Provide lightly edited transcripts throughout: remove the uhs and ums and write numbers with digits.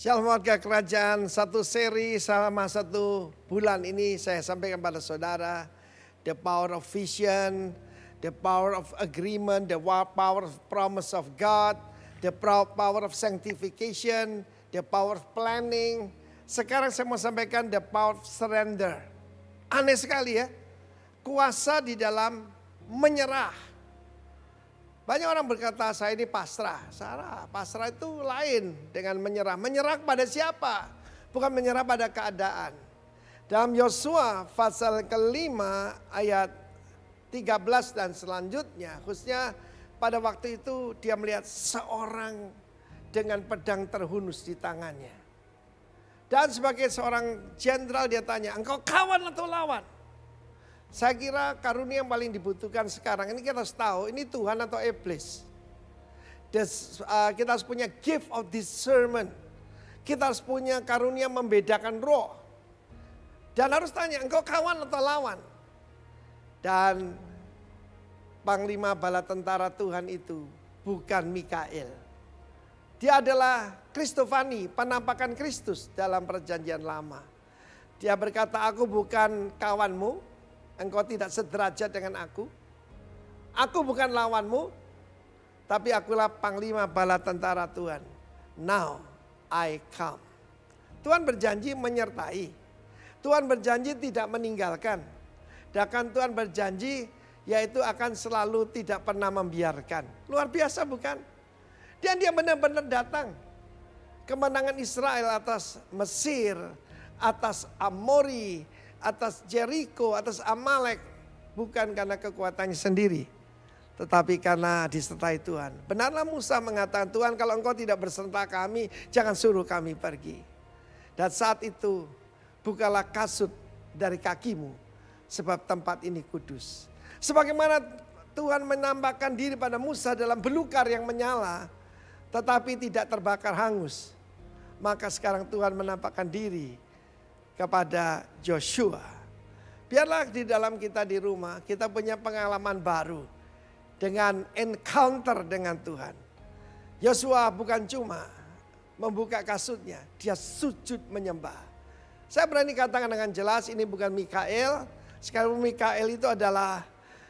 Shalom warga kerajaan, satu seri selama 1 bulan ini saya sampaikan pada saudara. The power of vision, the power of agreement, the power of promise of God, the power of sanctification, the power of planning. Sekarang saya mau sampaikan the power of surrender. Aneh sekali ya, kuasa di dalam menyerah. Banyak orang berkata saya ini pasrah. Salah, pasrah itu lain dengan menyerah. Menyerah pada siapa? Bukan menyerah pada keadaan. Dalam Yosua pasal kelima ayat 13 dan selanjutnya. Khususnya pada waktu itu dia melihat seorang dengan pedang terhunus di tangannya. Dan sebagai seorang jenderal dia tanya, engkau kawan atau lawan? Saya kira karunia yang paling dibutuhkan sekarang ini kita harus tahu ini Tuhan atau iblis. Kita harus punya gift of discernment. Kita harus punya karunia membedakan roh. Dan harus tanya engkau kawan atau lawan. Dan Panglima Bala Tentara Tuhan itu bukan Mikael. Dia adalah Kristofani, penampakan Kristus dalam perjanjian lama. Dia berkata aku bukan kawanmu. Engkau tidak sederajat dengan aku. Aku bukan lawanmu. Tapi akulah panglima bala tentara Tuhan. Now I come. Tuhan berjanji menyertai. Tuhan berjanji tidak meninggalkan. Dan Tuhan berjanji yaitu akan selalu tidak pernah membiarkan. Luar biasa bukan? Dan dia benar-benar datang. Kemenangan Israel atas Mesir, atas Amori, atas Jericho, atas Amalek. Bukan karena kekuatannya sendiri. Tetapi karena disertai Tuhan. Benarlah Musa mengatakan, Tuhan kalau engkau tidak berserta kami, jangan suruh kami pergi. Dan saat itu, bukalah kasut dari kakimu. Sebab tempat ini kudus. Sebagaimana Tuhan menampakkan diri pada Musa dalam belukar yang menyala. Tetapi tidak terbakar hangus. Maka sekarang Tuhan menampakkan diri kepada Joshua. Biarlah di dalam kita di rumah kita punya pengalaman baru dengan encounter dengan Tuhan. Joshua bukan cuma membuka kasutnya, dia sujud menyembah. Saya berani katakan dengan jelas ini bukan Mikael. Sekarang Mikael itu adalah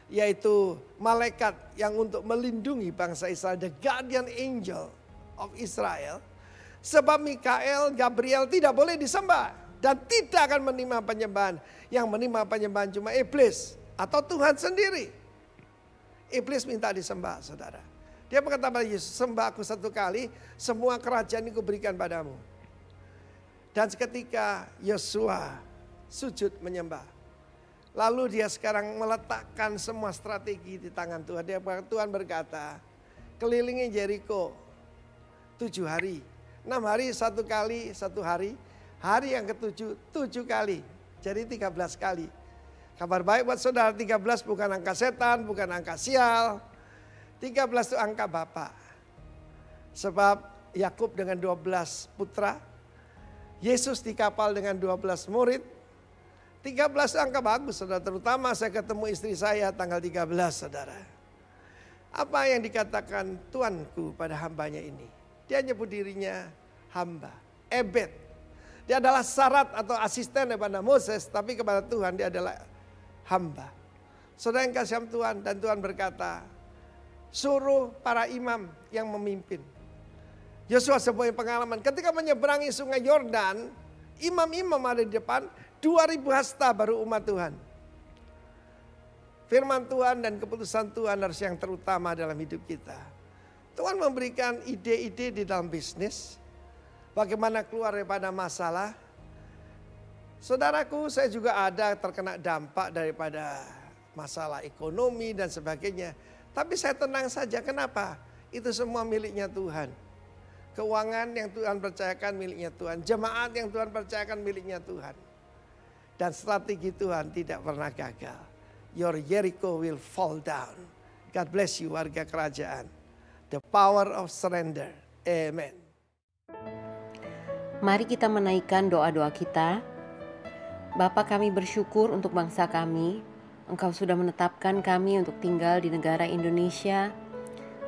yaitu malaikat yang untuk melindungi bangsa Israel, the guardian angel of Israel. Sebab Mikael, Gabriel tidak boleh disembah. Dan tidak akan menerima penyembahan. Yang menerima penyembahan cuma iblis. Atau Tuhan sendiri. Iblis minta disembah saudara. Dia berkata pada Yesus, sembah aku 1 kali. Semua kerajaan ini kuberikan padamu. Dan seketika Yosua sujud menyembah. Lalu dia sekarang meletakkan semua strategi di tangan Tuhan. Tuhan berkata, kelilingi Jericho 7 hari. 6 hari 1 kali 1 hari. Hari yang ke-7, 7 kali. Jadi 13 kali. Kabar baik buat saudara, 13 bukan angka setan, bukan angka sial. 13 itu angka Bapa. Sebab Yakub dengan 12 putra. Yesus di kapal dengan 12 murid. 13 itu angka bagus saudara. Terutama saya ketemu istri saya tanggal 13 saudara. Apa yang dikatakan Tuanku pada hambanya ini? Dia nyebut dirinya hamba. Ebed. Dia adalah syarat atau asisten daripada Moses. Tapi kepada Tuhan dia adalah hamba. Saudara yang kasih Tuhan. Dan Tuhan berkata. Suruh para imam yang memimpin. Yosua sebuah pengalaman. Ketika menyeberangi sungai Yordan. Imam-imam ada di depan. 2000 hasta baru umat Tuhan. Firman Tuhan dan keputusan Tuhan harus yang terutama dalam hidup kita. Tuhan memberikan ide-ide di dalam bisnis. Bagaimana keluar daripada masalah. Saudaraku, saya juga ada terkena dampak daripada masalah ekonomi dan sebagainya. Tapi saya tenang saja, kenapa? Itu semua miliknya Tuhan. Keuangan yang Tuhan percayakan miliknya Tuhan. Jemaat yang Tuhan percayakan miliknya Tuhan. Dan strategi Tuhan tidak pernah gagal. Your Jericho will fall down. God bless you warga kerajaan. The power of surrender. Amen. Mari kita menaikkan doa-doa kita. Bapa, kami bersyukur untuk bangsa kami. Engkau sudah menetapkan kami untuk tinggal di negara Indonesia.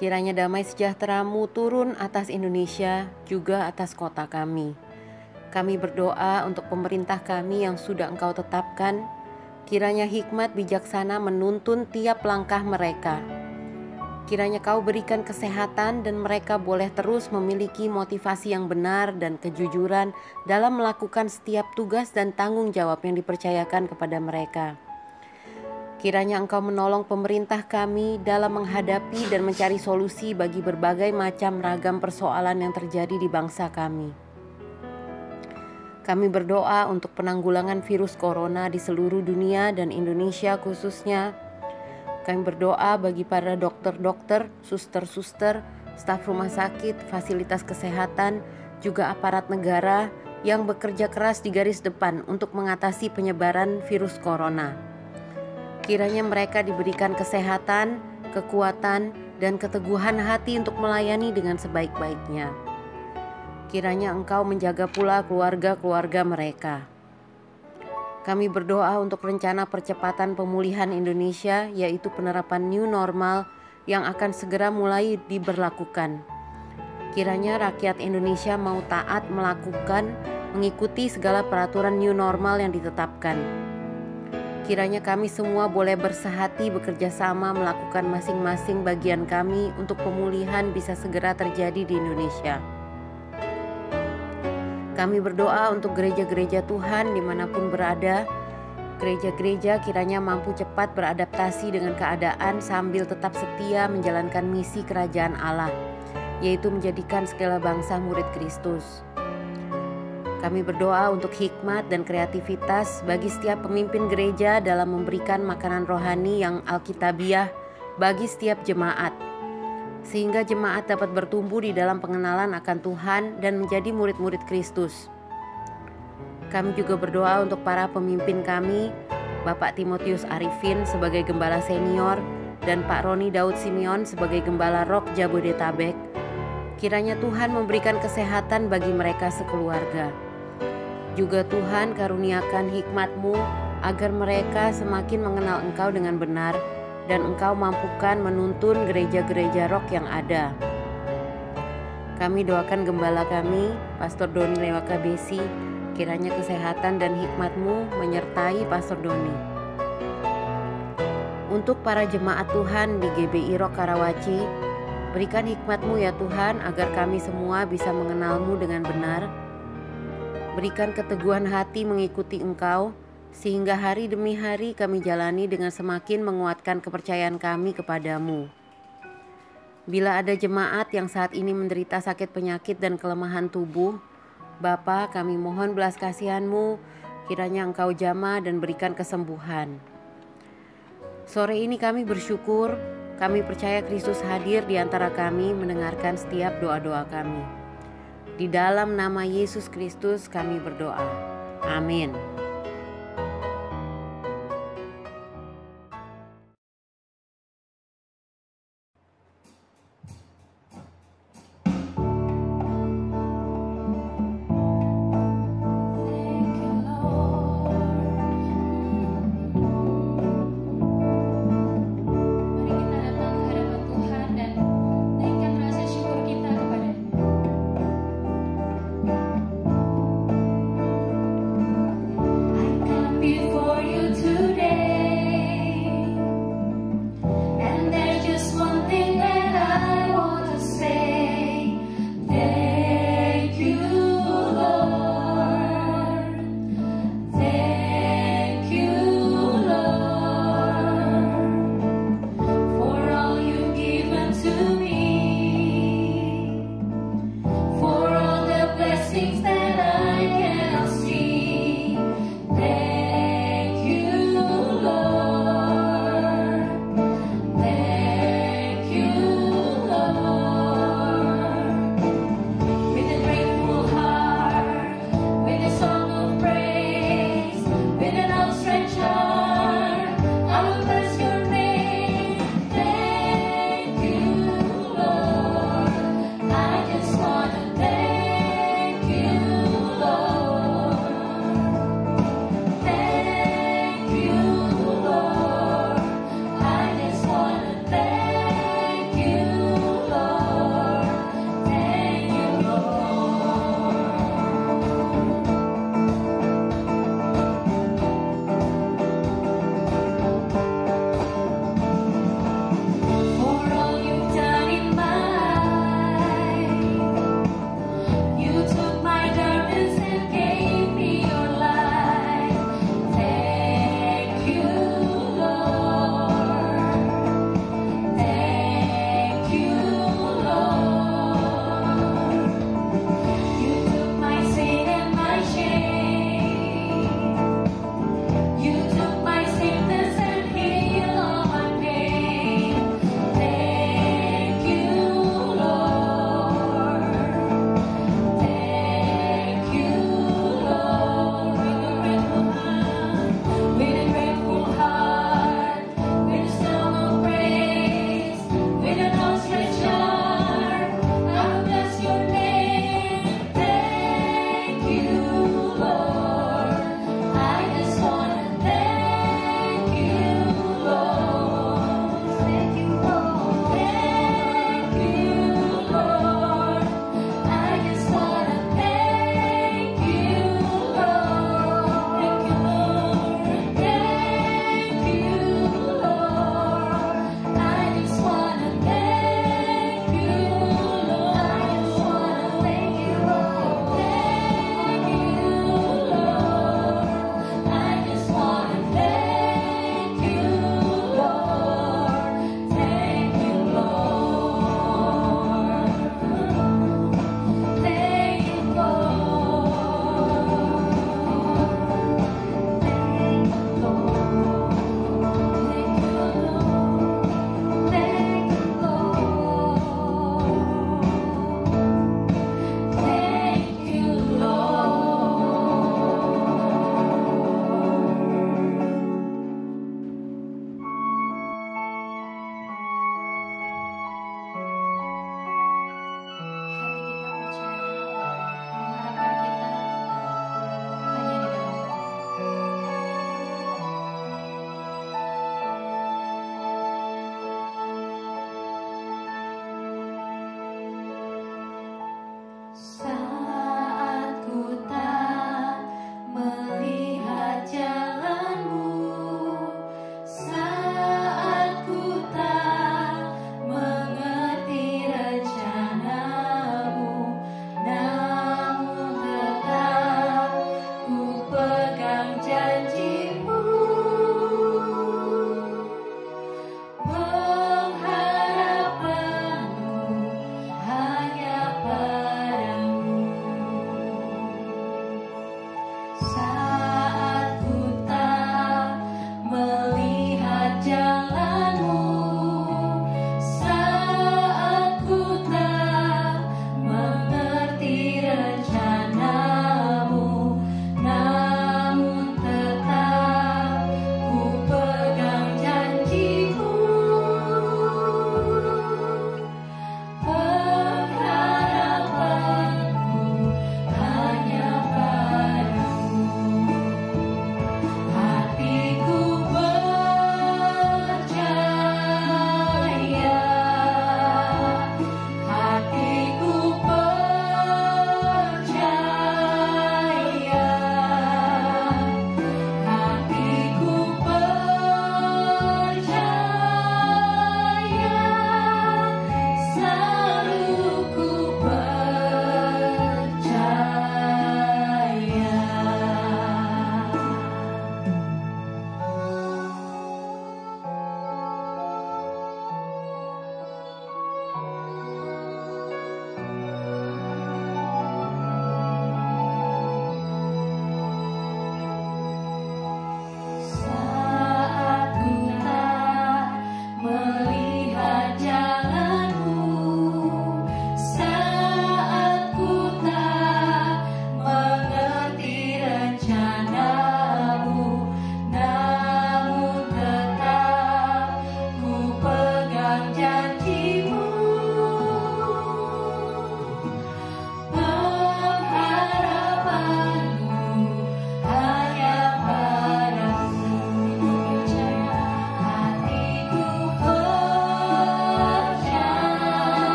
Kiranya damai sejahtera-Mu turun atas Indonesia, juga atas kota kami. Kami berdoa untuk pemerintah kami yang sudah Engkau tetapkan. Kiranya hikmat bijaksana menuntun tiap langkah mereka. Kiranya Kau berikan kesehatan dan mereka boleh terus memiliki motivasi yang benar dan kejujuran dalam melakukan setiap tugas dan tanggung jawab yang dipercayakan kepada mereka. Kiranya Engkau menolong pemerintah kami dalam menghadapi dan mencari solusi bagi berbagai macam ragam persoalan yang terjadi di bangsa kami. Kami berdoa untuk penanggulangan virus corona di seluruh dunia dan Indonesia khususnya. Kami berdoa bagi para dokter-dokter, suster-suster, staf rumah sakit, fasilitas kesehatan, juga aparat negara yang bekerja keras di garis depan untuk mengatasi penyebaran virus corona. Kiranya mereka diberikan kesehatan, kekuatan, dan keteguhan hati untuk melayani dengan sebaik-baiknya. Kiranya Engkau menjaga pula keluarga-keluarga mereka. Kami berdoa untuk rencana percepatan pemulihan Indonesia, yaitu penerapan new normal yang akan segera mulai diberlakukan. Kiranya rakyat Indonesia mau taat mengikuti segala peraturan new normal yang ditetapkan. Kiranya kami semua boleh bersehati bekerja sama melakukan masing-masing bagian kami untuk pemulihan bisa segera terjadi di Indonesia. Kami berdoa untuk gereja-gereja Tuhan dimanapun berada. Gereja-gereja kiranya mampu cepat beradaptasi dengan keadaan sambil tetap setia menjalankan misi kerajaan Allah, yaitu menjadikan segala bangsa murid Kristus. Kami berdoa untuk hikmat dan kreativitas bagi setiap pemimpin gereja dalam memberikan makanan rohani yang alkitabiah bagi setiap jemaat, sehingga jemaat dapat bertumbuh di dalam pengenalan akan Tuhan dan menjadi murid-murid Kristus. Kami juga berdoa untuk para pemimpin kami, Bapak Timotius Arifin sebagai Gembala Senior dan Pak Roni Daud Simeon sebagai Gembala Rock Jabodetabek. Kiranya Tuhan memberikan kesehatan bagi mereka sekeluarga. Juga Tuhan karuniakan hikmat-Mu agar mereka semakin mengenal Engkau dengan benar dan Engkau mampukan menuntun gereja-gereja rock yang ada. Kami doakan gembala kami, Pastor Doni Lewaka Besi, kiranya kesehatan dan hikmat-Mu menyertai Pastor Doni. Untuk para jemaat Tuhan di GBI Rock Karawaci, berikan hikmat-Mu ya Tuhan agar kami semua bisa mengenal-Mu dengan benar. Berikan keteguhan hati mengikuti Engkau, sehingga hari demi hari kami jalani dengan semakin menguatkan kepercayaan kami kepadamu. Bila ada jemaat yang saat ini menderita sakit penyakit dan kelemahan tubuh, Bapa, kami mohon belas kasihan-Mu, kiranya Engkau jamah dan berikan kesembuhan. Sore ini kami bersyukur, kami percaya Kristus hadir di antara kami mendengarkan setiap doa-doa kami. Di dalam nama Yesus Kristus kami berdoa. Amin.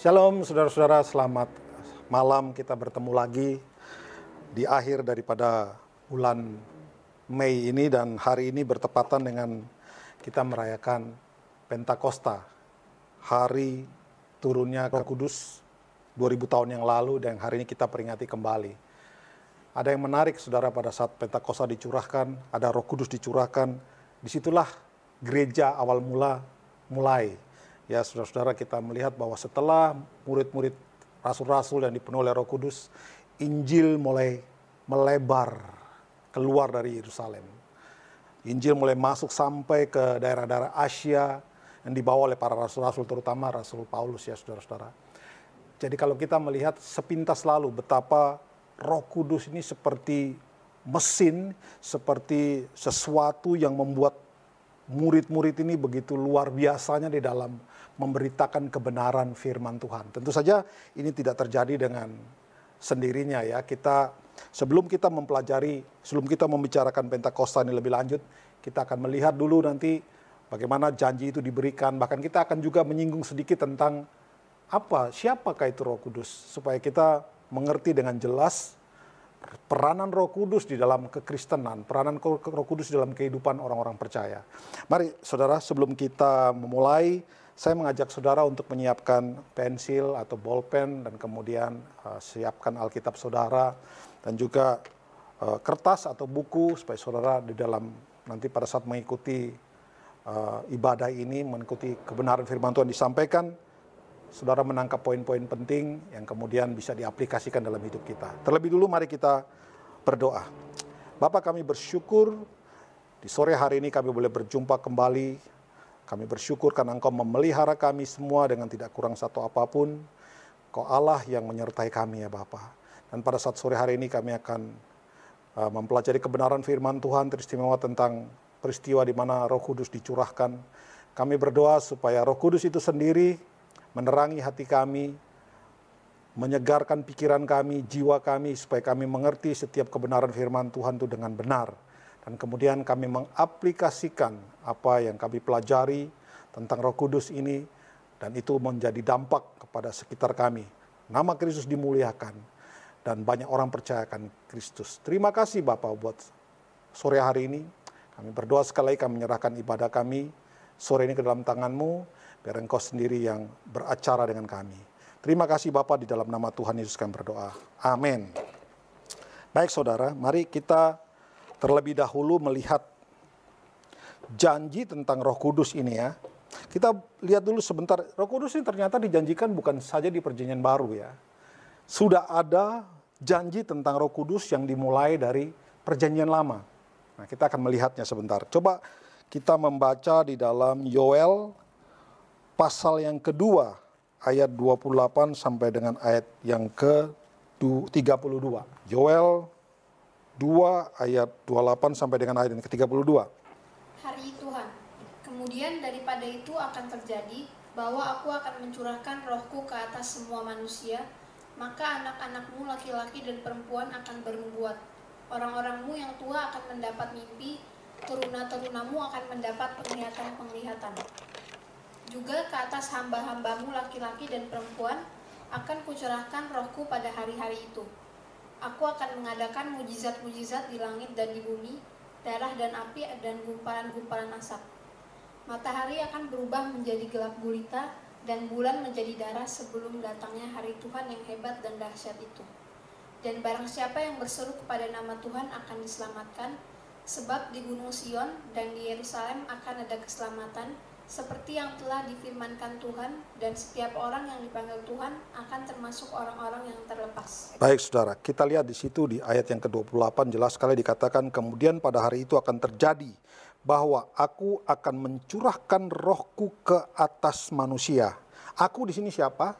Shalom saudara-saudara, selamat malam. Kita bertemu lagi di akhir daripada bulan Mei ini, dan hari ini bertepatan dengan kita merayakan Pentakosta, hari turunnya Roh Kudus 2000 tahun yang lalu, dan hari ini kita peringati kembali. Ada yang menarik saudara, pada saat Pentakosta dicurahkan, ada Roh Kudus dicurahkan, disitulah gereja awal mula mulai. Ya saudara-saudara, kita melihat bahwa setelah murid-murid rasul-rasul yang dipenuhi oleh Roh Kudus, Injil mulai melebar keluar dari Yerusalem. Injil mulai masuk sampai ke daerah-daerah Asia yang dibawa oleh para rasul-rasul, terutama Rasul Paulus ya saudara-saudara. Jadi kalau kita melihat sepintas lalu betapa Roh Kudus ini seperti mesin, seperti sesuatu yang membuat murid-murid ini begitu luar biasanya di dalam memberitakan kebenaran firman Tuhan. Tentu saja ini tidak terjadi dengan sendirinya ya. Sebelum kita mempelajari, sebelum kita membicarakan Pentakosta ini lebih lanjut, kita akan melihat dulu nanti bagaimana janji itu diberikan. Bahkan kita akan juga menyinggung sedikit tentang siapakah itu Roh Kudus, supaya kita mengerti dengan jelas peranan Roh Kudus di dalam kekristenan, peranan Roh Kudus di dalam kehidupan orang-orang percaya. Mari saudara, sebelum kita memulai, saya mengajak saudara untuk menyiapkan pensil atau bolpen, dan kemudian siapkan Alkitab saudara, dan juga kertas atau buku, supaya saudara di dalam nanti pada saat mengikuti ibadah ini, mengikuti kebenaran firman Tuhan disampaikan, saudara menangkap poin-poin penting yang kemudian bisa diaplikasikan dalam hidup kita. Terlebih dulu mari kita berdoa. Bapa, kami bersyukur di sore hari ini kami boleh berjumpa kembali. Kami bersyukur karena Engkau memelihara kami semua dengan tidak kurang satu apapun. Engkau Allah yang menyertai kami ya Bapa. Dan pada saat sore hari ini kami akan mempelajari kebenaran firman Tuhan, teristimewa tentang peristiwa di mana Roh Kudus dicurahkan. Kami berdoa supaya Roh Kudus itu sendiri menerangi hati kami, menyegarkan pikiran kami, jiwa kami, supaya kami mengerti setiap kebenaran firman Tuhan itu dengan benar. Dan kemudian kami mengaplikasikan apa yang kami pelajari tentang Roh Kudus ini, dan itu menjadi dampak kepada sekitar kami. Nama Kristus dimuliakan, dan banyak orang percayakan Kristus. Terima kasih Bapak buat sore hari ini. Kami berdoa sekali lagi, kami menyerahkan ibadah kami sore ini ke dalam tangan-Mu, biar Engkau sendiri yang beracara dengan kami. Terima kasih Bapak, di dalam nama Tuhan Yesus kami berdoa. Amin. Baik saudara, mari kita terlebih dahulu melihat janji tentang Roh Kudus ini ya. Kita lihat dulu sebentar, Roh Kudus ini ternyata dijanjikan bukan saja di Perjanjian Baru ya. Sudah ada janji tentang Roh Kudus yang dimulai dari Perjanjian Lama. Nah, kita akan melihatnya sebentar. Coba kita membaca di dalam Yoel pasal yang kedua, ayat 28 sampai dengan ayat yang ke-32. Yoel 2 ayat 28 sampai dengan ayat yang ke-32. Hari Tuhan, kemudian daripada itu akan terjadi bahwa aku akan mencurahkan rohku ke atas semua manusia, maka anak-anakmu laki-laki dan perempuan akan bernubuat. Orang-orangmu yang tua akan mendapat mimpi, teruna-terunamu akan mendapat penglihatan-penglihatan. Juga ke atas hamba-hambamu laki-laki dan perempuan akan kucurahkan rohku pada hari-hari itu. Aku akan mengadakan mujizat-mujizat di langit dan di bumi, darah dan api dan gumpalan-gumpalan asap. Matahari akan berubah menjadi gelap gulita dan bulan menjadi darah sebelum datangnya hari Tuhan yang hebat dan dahsyat itu. Dan barang siapa yang berseru kepada nama Tuhan akan diselamatkan, sebab di Gunung Sion dan di Yerusalem akan ada keselamatan, seperti yang telah difirmankan Tuhan, dan setiap orang yang dipanggil Tuhan akan termasuk orang-orang yang terlepas. Baik saudara, kita lihat di situ di ayat yang ke-28 jelas sekali dikatakan, kemudian pada hari itu akan terjadi bahwa aku akan mencurahkan rohku ke atas manusia. Aku di sini siapa?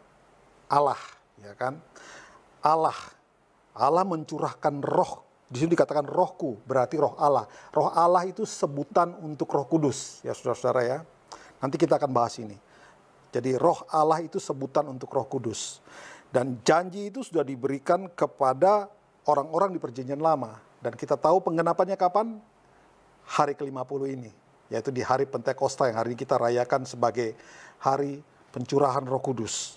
Allah, ya kan? Allah mencurahkan roh. Di sini dikatakan rohku, berarti roh Allah. Roh Allah itu sebutan untuk Roh Kudus, ya saudara-saudara ya. Nanti kita akan bahas ini. Jadi roh Allah itu sebutan untuk Roh Kudus. Dan janji itu sudah diberikan kepada orang-orang di Perjanjian Lama. Dan kita tahu penggenapannya kapan? Hari ke-50 ini. Yaitu di hari Pentakosta yang hari ini kita rayakan sebagai hari pencurahan Roh Kudus.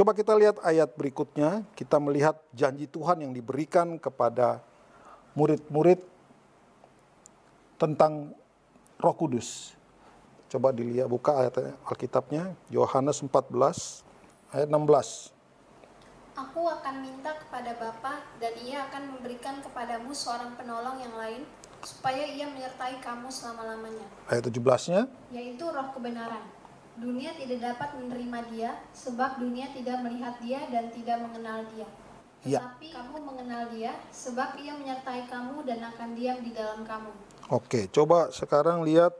Coba kita lihat ayat berikutnya, kita melihat janji Tuhan yang diberikan kepada murid-murid tentang Roh Kudus. Coba dilihat, buka ayat Alkitabnya, Yohanes 14 ayat 16. Aku akan minta kepada Bapa dan Ia akan memberikan kepadamu seorang penolong yang lain, supaya Ia menyertai kamu selama-lamanya. Ayat 17-nya, Yaitu Roh kebenaran. Dunia tidak dapat menerima Dia, sebab dunia tidak melihat Dia dan tidak mengenal Dia. Ya. Tetapi kamu mengenal Dia, sebab Ia menyertai kamu dan akan diam di dalam kamu. Oke, coba sekarang lihat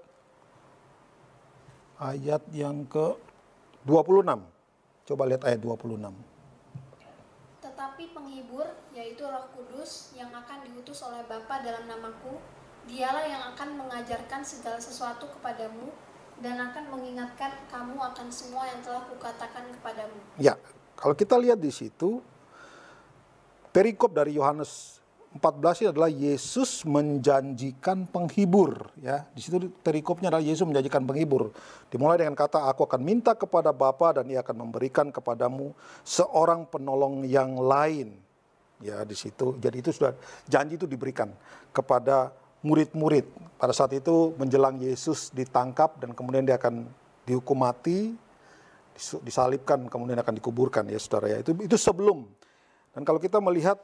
ayat yang ke-26. Coba lihat ayat 26. Tetapi penghibur, yaitu Roh Kudus, yang akan diutus oleh Bapa dalam namaku, Dialah yang akan mengajarkan segala sesuatu kepadamu dan akan mengingatkan kamu akan semua yang telah kukatakan kepadamu. Ya, kalau kita lihat di situ, perikop dari Yohanes 14 ini adalah Yesus menjanjikan penghibur, ya. Di situ perikopnya adalah Yesus menjanjikan penghibur. Dimulai dengan kata, aku akan minta kepada Bapa dan Ia akan memberikan kepadamu seorang penolong yang lain. Ya, di situ. Jadi itu sudah janji itu diberikan kepada murid-murid. Pada saat itu menjelang Yesus ditangkap dan kemudian dia akan dihukum mati, disalibkan, kemudian akan dikuburkan, ya saudara ya. Itu sebelum. Dan kalau kita melihat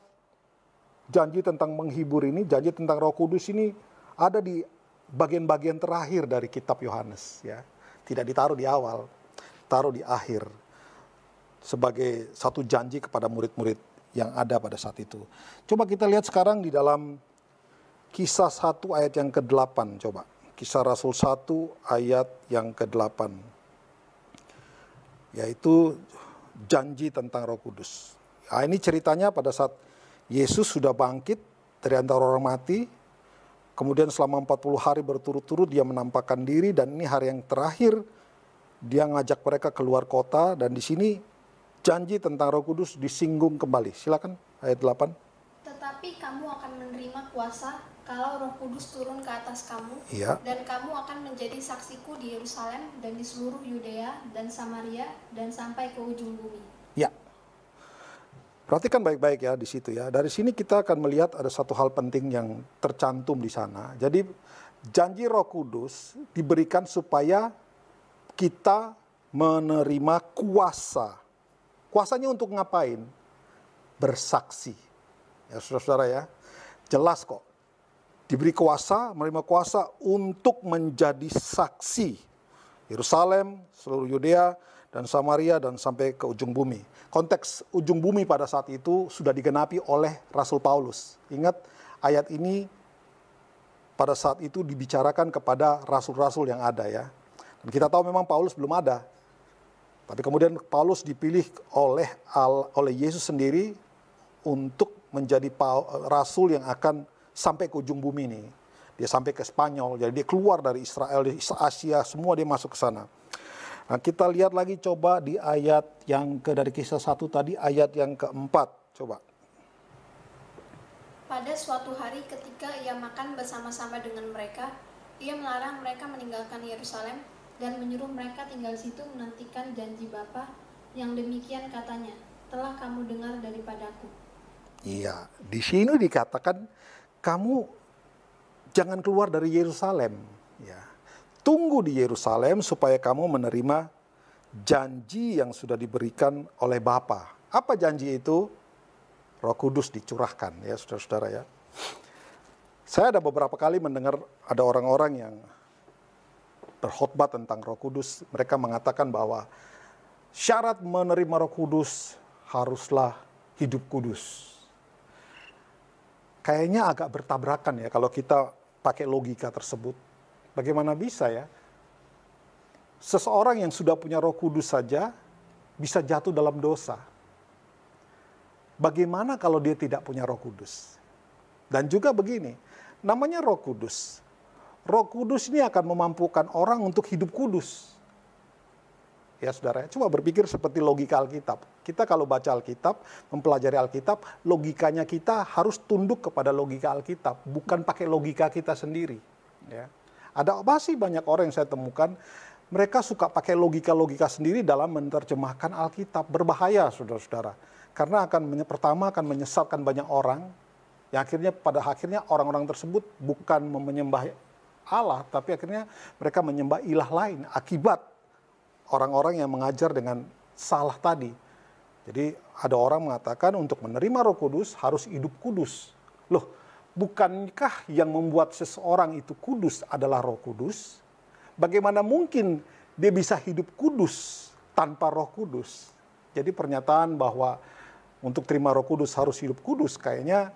janji tentang menghibur ini, janji tentang Roh Kudus ini ada di bagian-bagian terakhir dari kitab Yohanes, ya. Tidak ditaruh di awal, taruh di akhir sebagai satu janji kepada murid-murid yang ada pada saat itu. Coba kita lihat sekarang di dalam Kisah 1 ayat yang ke-8, coba. Kisah Rasul 1 ayat yang ke-8. Yaitu janji tentang Roh Kudus. Nah, ini ceritanya pada saat Yesus sudah bangkit dari antara orang mati, kemudian selama 40 hari berturut-turut dia menampakkan diri, dan ini hari yang terakhir dia ngajak mereka keluar kota, dan di sini janji tentang Roh Kudus disinggung kembali. Silakan ayat 8. Tetapi kamu akan menerima kuasa kalau Roh Kudus turun ke atas kamu, Iya. dan kamu akan menjadi saksiku di Yerusalem dan di seluruh Yudea dan Samaria dan sampai ke ujung bumi. Ya. Perhatikan baik-baik ya di situ ya. Dari sini kita akan melihat ada satu hal penting yang tercantum di sana. Jadi janji Roh Kudus diberikan supaya kita menerima kuasa. Kuasanya untuk ngapain? Bersaksi. Ya saudara-saudara ya. Jelas kok. Diberi kuasa, menerima kuasa untuk menjadi saksi. Yerusalem, seluruh Yudea, dan Samaria, dan sampai ke ujung bumi. Konteks ujung bumi pada saat itu sudah digenapi oleh Rasul Paulus. Ingat, ayat ini pada saat itu dibicarakan kepada rasul-rasul yang ada ya. Dan kita tahu memang Paulus belum ada. Tapi kemudian Paulus dipilih oleh Yesus sendiri untuk menjadi rasul yang akan sampai ke ujung bumi ini. Dia sampai ke Spanyol, jadi dia keluar dari Israel, di Asia, semua dia masuk ke sana. Nah, kita lihat lagi coba di ayat yang dari Kisah 1 tadi, ayat yang keempat. Coba. Pada suatu hari ketika ia makan bersama-sama dengan mereka, ia melarang mereka meninggalkan Yerusalem dan menyuruh mereka tinggal di situ menantikan janji Bapa, yang demikian katanya, telah kamu dengar daripadaku. Iya, di sini dikatakan kamu jangan keluar dari Yerusalem, ya. Tunggu di Yerusalem supaya kamu menerima janji yang sudah diberikan oleh Bapa. Apa janji itu? Roh Kudus dicurahkan, ya saudara-saudara ya. Saya ada beberapa kali mendengar ada orang-orang yang berkhotbah tentang Roh Kudus. Mereka mengatakan bahwa syarat menerima Roh Kudus haruslah hidup kudus. Kayaknya agak bertabrakan ya kalau kita pakai logika tersebut. Bagaimana bisa ya? Seseorang yang sudah punya Roh Kudus saja bisa jatuh dalam dosa. Bagaimana kalau dia tidak punya Roh Kudus? Dan juga begini, namanya Roh Kudus. Roh Kudus ini akan memampukan orang untuk hidup kudus. Ya saudara, coba berpikir seperti logika Alkitab. Kita kalau baca Alkitab, mempelajari Alkitab, logikanya kita harus tunduk kepada logika Alkitab, bukan pakai logika kita sendiri. Ya. Ada masih banyak orang yang saya temukan, Mereka suka pakai logika-logika sendiri dalam menerjemahkan Alkitab. Berbahaya, saudara-saudara. Karena pertama akan menyesatkan banyak orang, yang akhirnya pada akhirnya orang-orang tersebut bukan menyembah Allah, tapi akhirnya mereka menyembah ilah lain akibat orang-orang yang mengajar dengan salah tadi. Jadi ada orang mengatakan untuk menerima Roh Kudus harus hidup kudus. Loh, bukankah yang membuat seseorang itu kudus adalah Roh Kudus? Bagaimana mungkin dia bisa hidup kudus tanpa Roh Kudus? Jadi pernyataan bahwa untuk terima Roh Kudus harus hidup kudus kayaknya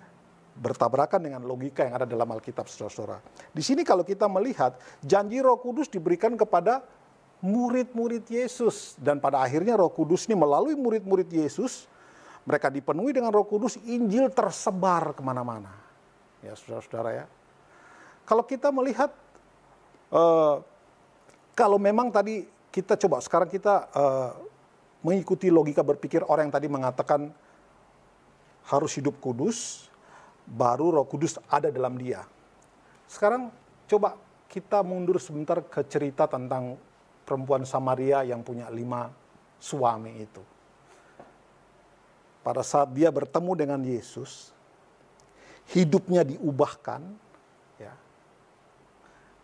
bertabrakan dengan logika yang ada dalam Alkitab, saudara-saudara. Di sini kalau kita melihat janji Roh Kudus diberikan kepada murid-murid Yesus, dan pada akhirnya Roh Kudus ini melalui murid-murid Yesus, mereka dipenuhi dengan Roh Kudus, Injil tersebar kemana-mana. Ya, saudara-saudara ya. Kalau kita melihat kalau memang tadi kita coba sekarang kita mengikuti logika berpikir orang yang tadi mengatakan harus hidup kudus, baru Roh Kudus ada dalam dia. Sekarang coba kita mundur sebentar ke cerita tentang perempuan Samaria yang punya 5 suami itu. Pada saat dia bertemu dengan Yesus, hidupnya diubahkan, ya,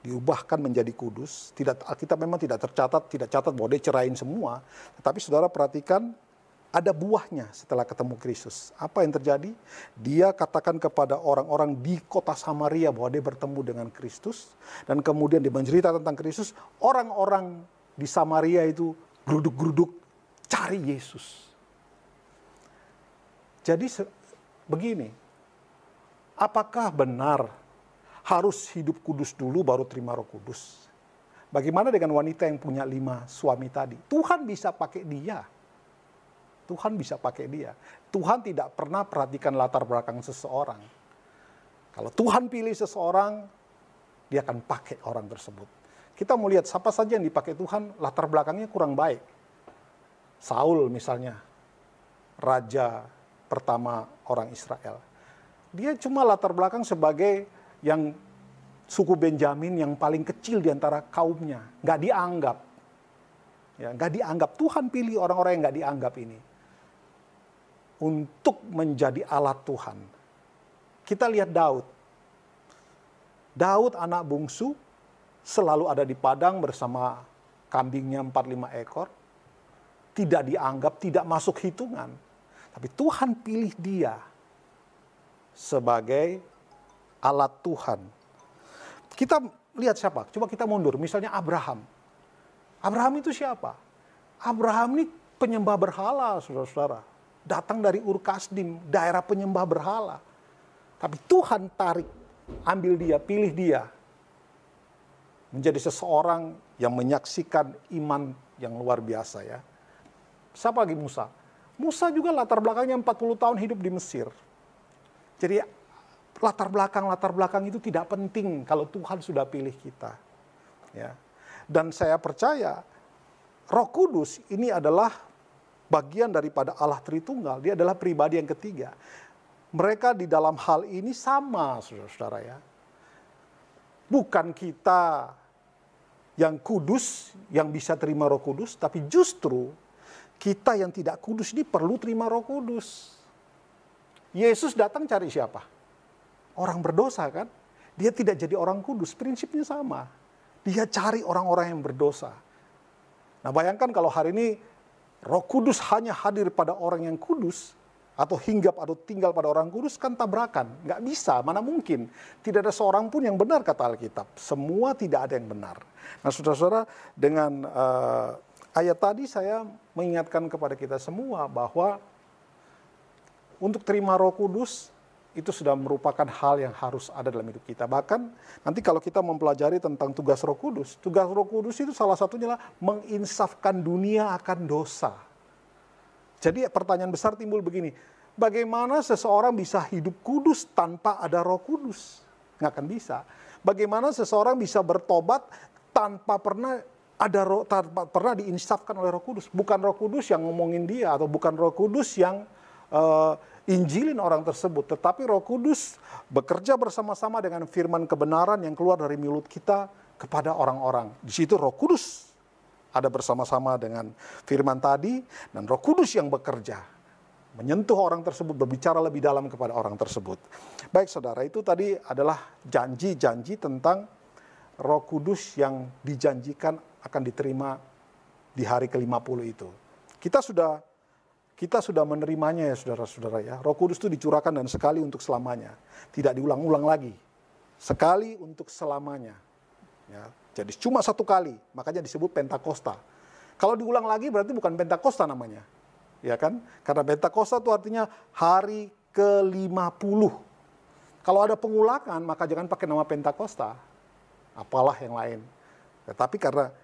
diubahkan menjadi kudus. Kita memang tidak catat bahwa dia cerain semua. Tetapi saudara perhatikan, ada buahnya setelah ketemu Kristus. Apa yang terjadi? Dia katakan kepada orang-orang di kota Samaria bahwa dia bertemu dengan Kristus. Dan kemudian dia mencerita tentang Kristus. Orang-orang di Samaria itu geruduk-geruduk cari Yesus. Jadi begini, apakah benar harus hidup kudus dulu baru terima Roh Kudus? Bagaimana dengan wanita yang punya 5 suami tadi? Tuhan bisa pakai dia. Tuhan bisa pakai dia. Tuhan tidak pernah perhatikan latar belakang seseorang. Kalau Tuhan pilih seseorang, dia akan pakai orang tersebut. Kita mau lihat siapa saja yang dipakai Tuhan, latar belakangnya kurang baik. Saul misalnya, raja pertama orang Israel. Dia cuma latar belakang sebagai yang suku Benjamin yang paling kecil di antara kaumnya. Nggak dianggap. Ya, nggak dianggap. Tuhan pilih orang-orang yang nggak dianggap ini untuk menjadi alat Tuhan. Kita lihat Daud. Daud anak bungsu selalu ada di padang bersama kambingnya 4-5 ekor. Tidak dianggap, tidak masuk hitungan. Tapi Tuhan pilih dia sebagai alat Tuhan. Kita lihat siapa? Coba kita mundur. Misalnya Abraham. Abraham itu siapa? Abraham ini penyembah berhala, saudara-saudara. Datang dari Ur Kasdim, daerah penyembah berhala. Tapi Tuhan tarik, ambil dia, pilih dia. Menjadi seseorang yang menyaksikan iman yang luar biasa ya. Siapa lagi Musa? Musa juga latar belakangnya 40 tahun hidup di Mesir. Jadi latar belakang itu tidak penting kalau Tuhan sudah pilih kita. Ya. Dan saya percaya Roh Kudus ini adalah bagian daripada Allah Tritunggal. Dia adalah pribadi yang ketiga. Mereka di dalam hal ini sama, saudara-saudara ya. Bukan kita yang kudus, yang bisa terima Roh Kudus, tapi justru kita yang tidak kudus ini perlu terima Roh Kudus. Yesus datang cari siapa? Orang berdosa kan? Dia tidak jadi orang kudus, prinsipnya sama. Dia cari orang-orang yang berdosa. Nah bayangkan kalau hari ini Roh Kudus hanya hadir pada orang yang kudus, atau hinggap atau tinggal pada orang kudus, kan tabrakan. Nggak bisa, mana mungkin. Tidak ada seorang pun yang benar kata Alkitab. Semua tidak ada yang benar. Nah saudara-saudara, dengan ayat tadi saya mengingatkan kepada kita semua bahwa untuk terima Roh Kudus itu sudah merupakan hal yang harus ada dalam hidup kita. Bahkan nanti kalau kita mempelajari tentang tugas Roh Kudus itu salah satunya adalah menginsafkan dunia akan dosa. Jadi pertanyaan besar timbul begini, bagaimana seseorang bisa hidup kudus tanpa ada Roh Kudus? Nggak akan bisa. Bagaimana seseorang bisa bertobat tanpa pernah diinsafkan oleh Roh Kudus? Bukan Roh Kudus yang ngomongin dia, atau bukan Roh Kudus yang injilin orang tersebut, tetapi Roh Kudus bekerja bersama-sama dengan firman kebenaran yang keluar dari mulut kita kepada orang-orang. Di situ Roh Kudus ada bersama-sama dengan firman tadi, dan Roh Kudus yang bekerja, menyentuh orang tersebut, berbicara lebih dalam kepada orang tersebut. Baik saudara, itu tadi adalah janji-janji tentang Roh Kudus yang dijanjikan akan diterima di hari ke-50 itu. Kita sudah menerimanya ya saudara-saudara ya. Roh Kudus itu dicurahkan dan sekali untuk selamanya. Tidak diulang-ulang lagi. Sekali untuk selamanya. Ya, jadi cuma satu kali, makanya disebut Pentakosta. Kalau diulang lagi berarti bukan Pentakosta namanya. Ya kan? Karena Pentakosta itu artinya hari ke-50. Kalau ada pengulangan maka jangan pakai nama Pentakosta. Apalah yang lain. Tetapi karena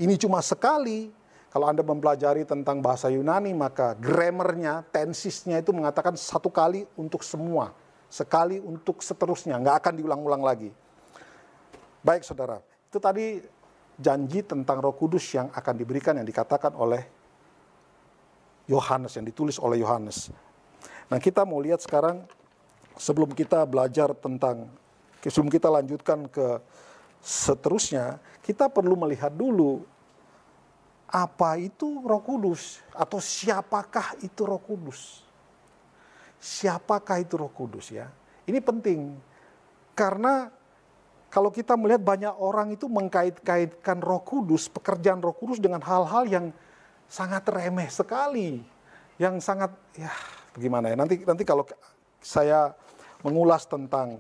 ini cuma sekali, kalau Anda mempelajari tentang bahasa Yunani, maka grammarnya, tensisnya itu mengatakan satu kali untuk semua. Sekali untuk seterusnya, nggak akan diulang-ulang lagi. Baik saudara, itu tadi janji tentang Roh Kudus yang akan diberikan, yang dikatakan oleh Yohanes, yang ditulis oleh Yohanes. Nah kita mau lihat sekarang, sebelum kita belajar tentang, sebelum kita lanjutkan ke seterusnya, kita perlu melihat dulu apa itu Roh Kudus, atau siapakah itu Roh Kudus. Siapakah itu Roh Kudus ya? Ini penting karena kalau kita melihat banyak orang itu mengkait-kaitkan Roh Kudus, pekerjaan Roh Kudus dengan hal-hal yang sangat remeh sekali, yang sangat ya bagaimana ya? Nanti kalau saya mengulas tentang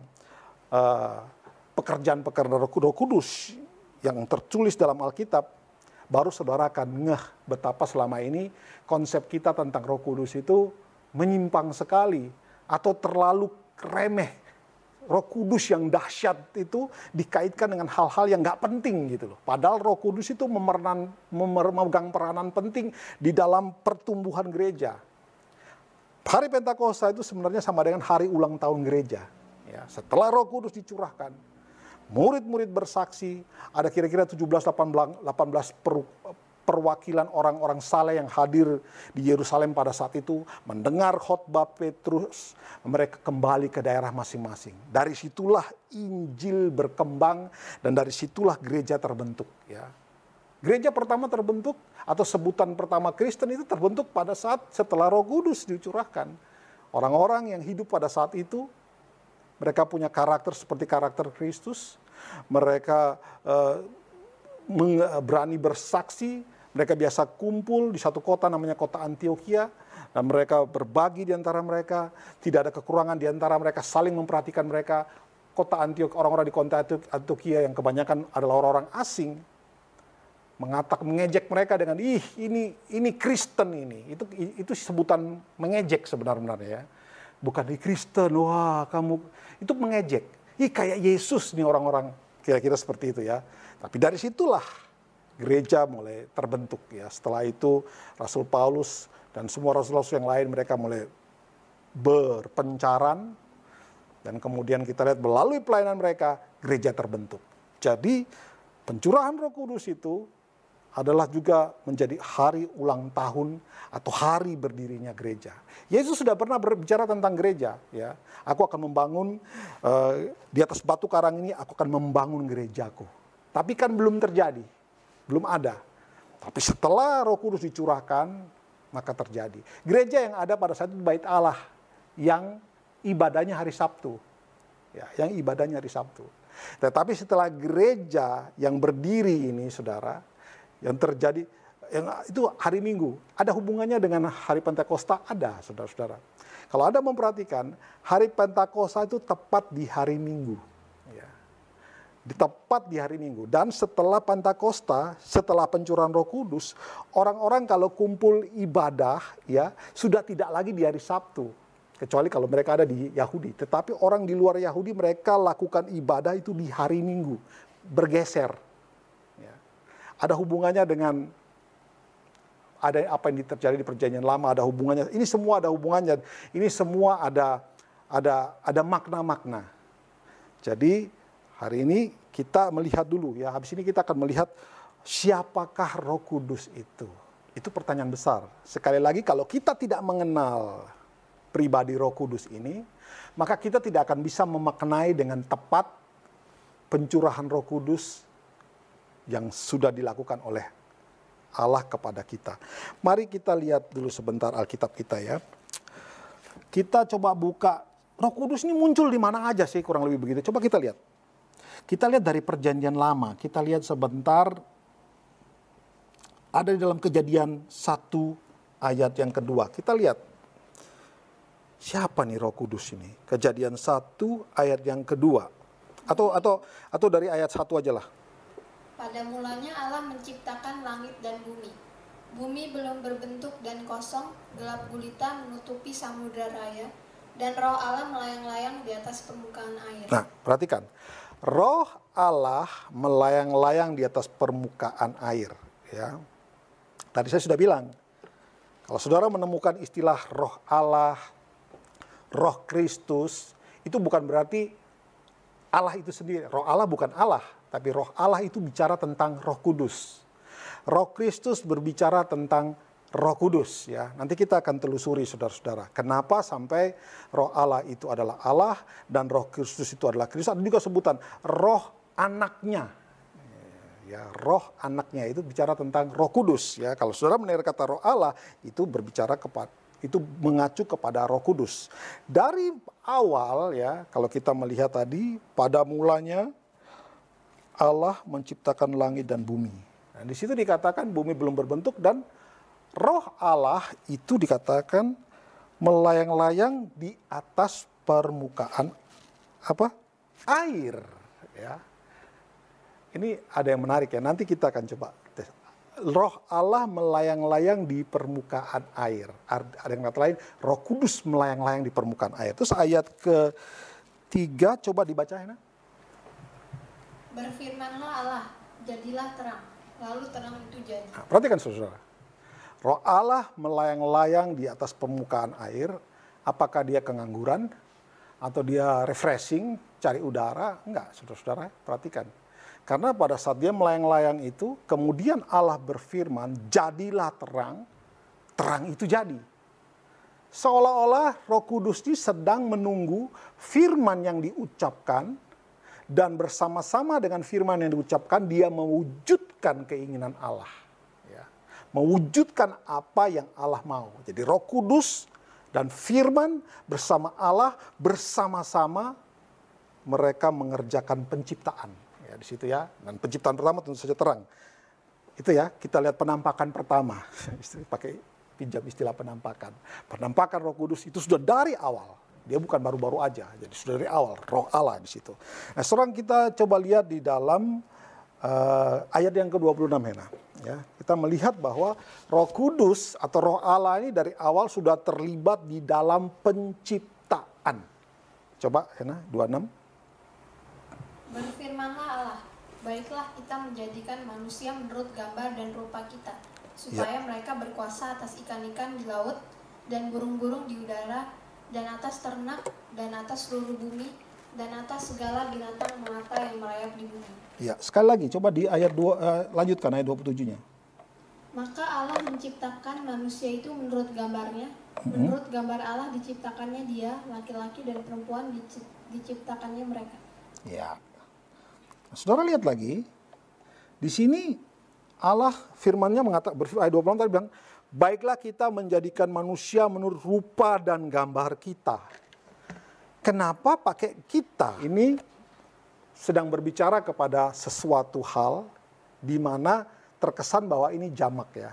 pekerjaan-pekerjaan Roh Kudus yang tertulis dalam Alkitab, baru saudara akan ngeh betapa selama ini konsep kita tentang Roh Kudus itu menyimpang sekali atau terlalu remeh. Roh Kudus yang dahsyat itu dikaitkan dengan hal-hal yang nggak penting gitu loh. Padahal Roh Kudus itu memegang peranan penting di dalam pertumbuhan gereja. Hari Pentakosta itu sebenarnya sama dengan hari ulang tahun gereja. Ya, setelah Roh Kudus dicurahkan, murid-murid bersaksi, ada kira-kira 17-18 perwakilan orang-orang saleh yang hadir di Yerusalem pada saat itu, mendengar khotbah Petrus, mereka kembali ke daerah masing-masing. Dari situlah Injil berkembang dan dari situlah gereja terbentuk. Ya. Gereja pertama terbentuk atau sebutan pertama Kristen itu terbentuk pada saat setelah Roh Kudus dicurahkan. Orang-orang yang hidup pada saat itu, mereka punya karakter seperti karakter Kristus. Mereka berani bersaksi. Mereka biasa kumpul di satu kota namanya kota Antioquia. Dan mereka berbagi di antara mereka. Tidak ada kekurangan di antara mereka. Saling memperhatikan mereka. Kota Antioquia, orang-orang di kota Antioquia yang kebanyakan adalah orang-orang asing. Mengejek mereka dengan, ini Kristen ini. Itu sebutan mengejek sebenarnya ya. Bukan di Kristen, wah kamu, itu mengejek. Kayak Yesus nih orang-orang, kira-kira seperti itu ya. Tapi dari situlah gereja mulai terbentuk ya. Setelah itu Rasul Paulus dan semua rasul-rasul yang lain, mereka mulai berpencaran. Dan kemudian kita lihat melalui pelayanan mereka, gereja terbentuk. Jadi pencurahan Roh Kudus itu adalah juga menjadi hari ulang tahun atau hari berdirinya gereja. Yesus sudah pernah berbicara tentang gereja. Ya, aku akan membangun di atas batu karang ini, aku akan membangun gerejaku. Tapi kan belum terjadi, belum ada. Tapi setelah Roh Kudus dicurahkan, maka terjadi. Gereja yang ada pada saat itu bait Allah, yang ibadahnya hari Sabtu. Ya, yang ibadahnya hari Sabtu. Tetapi setelah gereja yang berdiri ini, saudara, yang terjadi, yang itu hari Minggu. Ada hubungannya dengan hari Pentakosta? Ada, saudara-saudara. Kalau Anda memperhatikan, hari Pentakosta itu tepat di hari Minggu. Ya. Tepat di hari Minggu. Dan setelah Pentakosta, setelah pencurahan Roh Kudus, orang-orang kalau kumpul ibadah, ya sudah tidak lagi di hari Sabtu. Kecuali kalau mereka ada di Yahudi. Tetapi orang di luar Yahudi, mereka lakukan ibadah itu di hari Minggu. Bergeser. Ada hubungannya dengan ada apa yang terjadi di Perjanjian Lama, ada hubungannya. Ini semua ada hubungannya. Ini semua ada makna-makna. Jadi hari ini kita melihat dulu ya. Habis ini kita akan melihat siapakah Roh Kudus itu. Itu pertanyaan besar. Sekali lagi kalau kita tidak mengenal pribadi Roh Kudus ini, maka kita tidak akan bisa memaknai dengan tepat pencurahan Roh Kudus yang sudah dilakukan oleh Allah kepada kita. Mari kita lihat dulu sebentar Alkitab kita ya. Kita coba buka, Roh Kudus ini muncul di mana aja sih, kurang lebih begitu. Coba kita lihat. Kita lihat dari Perjanjian Lama, kita lihat sebentar, ada di dalam Kejadian 1 ayat yang kedua. Kita lihat, siapa nih Roh Kudus ini? Kejadian 1 ayat yang kedua. Atau dari ayat 1 aja lah. Pada mulanya Allah menciptakan langit dan bumi. Bumi belum berbentuk dan kosong, gelap gulita menutupi samudra raya, dan roh Allah melayang-layang di atas permukaan air. Nah, perhatikan. Roh Allah melayang-layang di atas permukaan air. Ya. Tadi saya sudah bilang, kalau saudara menemukan istilah roh Allah, roh Kristus, itu bukan berarti Allah itu sendiri. Roh Allah bukan Allah, tapi roh Allah itu bicara tentang Roh Kudus. Roh Kristus berbicara tentang Roh Kudus, ya. Nanti kita akan telusuri saudara-saudara. Kenapa sampai Roh Allah itu adalah Allah dan Roh Kristus itu adalah Kristus. Ada juga sebutan Roh Anaknya. Ya, Roh Anaknya itu bicara tentang Roh Kudus, ya. Kalau saudara mendengar kata Roh Allah itu berbicara itu mengacu kepada Roh Kudus. Dari awal ya, kalau kita melihat tadi, pada mulanya Allah menciptakan langit dan bumi. Nah, di situ dikatakan bumi belum berbentuk dan Roh Allah itu dikatakan melayang-layang di atas permukaan air, ya. Ini ada yang menarik ya. Nanti kita akan coba tes. Roh Allah melayang-layang di permukaan air. Ada yang kata lain, Roh Kudus melayang-layang di permukaan air. Terus ayat ke-3 coba dibaca ya. Berfirmanlah Allah, jadilah terang. Lalu terang itu jadi. Nah, perhatikan saudara. Roh Allah melayang-layang di atas permukaan air. Apakah dia kengangguran? Atau dia refreshing, cari udara? Enggak, saudara-saudara, perhatikan. Karena pada saat dia melayang-layang itu, kemudian Allah berfirman, jadilah terang, terang itu jadi. Seolah-olah Roh Kudus ini sedang menunggu firman yang diucapkan, dan bersama-sama dengan firman yang diucapkan, dia mewujudkan keinginan Allah. Ya. Mewujudkan apa yang Allah mau. Jadi Roh Kudus dan firman bersama Allah, bersama-sama mereka mengerjakan penciptaan. Ya, di situ ya. Dan penciptaan pertama tentu saja terang. Itu ya, kita lihat penampakan pertama. Pakai pinjam istilah penampakan. Penampakan Roh Kudus itu sudah dari awal. Dia bukan baru-baru aja. Jadi sudah dari awal Roh Allah di situ. Nah, sekarang kita coba lihat di dalam ayat yang ke-26 Hena. Ya, kita melihat bahwa Roh Kudus atau Roh Allah ini dari awal sudah terlibat di dalam penciptaan. Coba Hena 26. Berfirmanlah Allah, baiklah kita menjadikan manusia menurut gambar dan rupa kita, supaya mereka berkuasa atas ikan-ikan di laut dan burung-burung di udara, dan atas ternak, dan atas seluruh bumi, dan atas segala binatang melata yang merayap di bumi. Ya, sekali lagi coba di ayat 2, lanjutkan ayat 27-nya. Maka Allah menciptakan manusia itu menurut gambarnya, menurut gambar Allah diciptakannya dia, laki-laki dan perempuan diciptakannya mereka. Ya. Saudara lihat lagi, di sini Allah firman-Nya mengatakan, ayat 26 tadi bilang, baiklah kita menjadikan manusia menurut rupa dan gambar kita. Kenapa pakai kita? Ini sedang berbicara kepada sesuatu hal di mana terkesan bahwa ini jamak ya.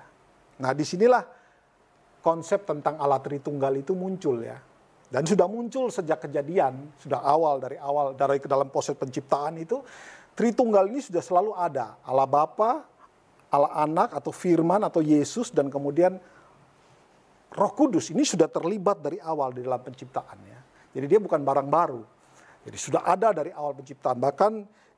Nah, disinilah konsep tentang Allah Tritunggal itu muncul ya. Dan sudah muncul sejak Kejadian, sudah dari dalam proses penciptaan itu, Tritunggal ini sudah selalu ada. Allah Bapa, Allah Anak atau Firman atau Yesus dan kemudian Roh Kudus ini sudah terlibat dari awal di dalam penciptaannya. Jadi dia bukan barang baru. Jadi sudah ada dari awal penciptaan. Bahkan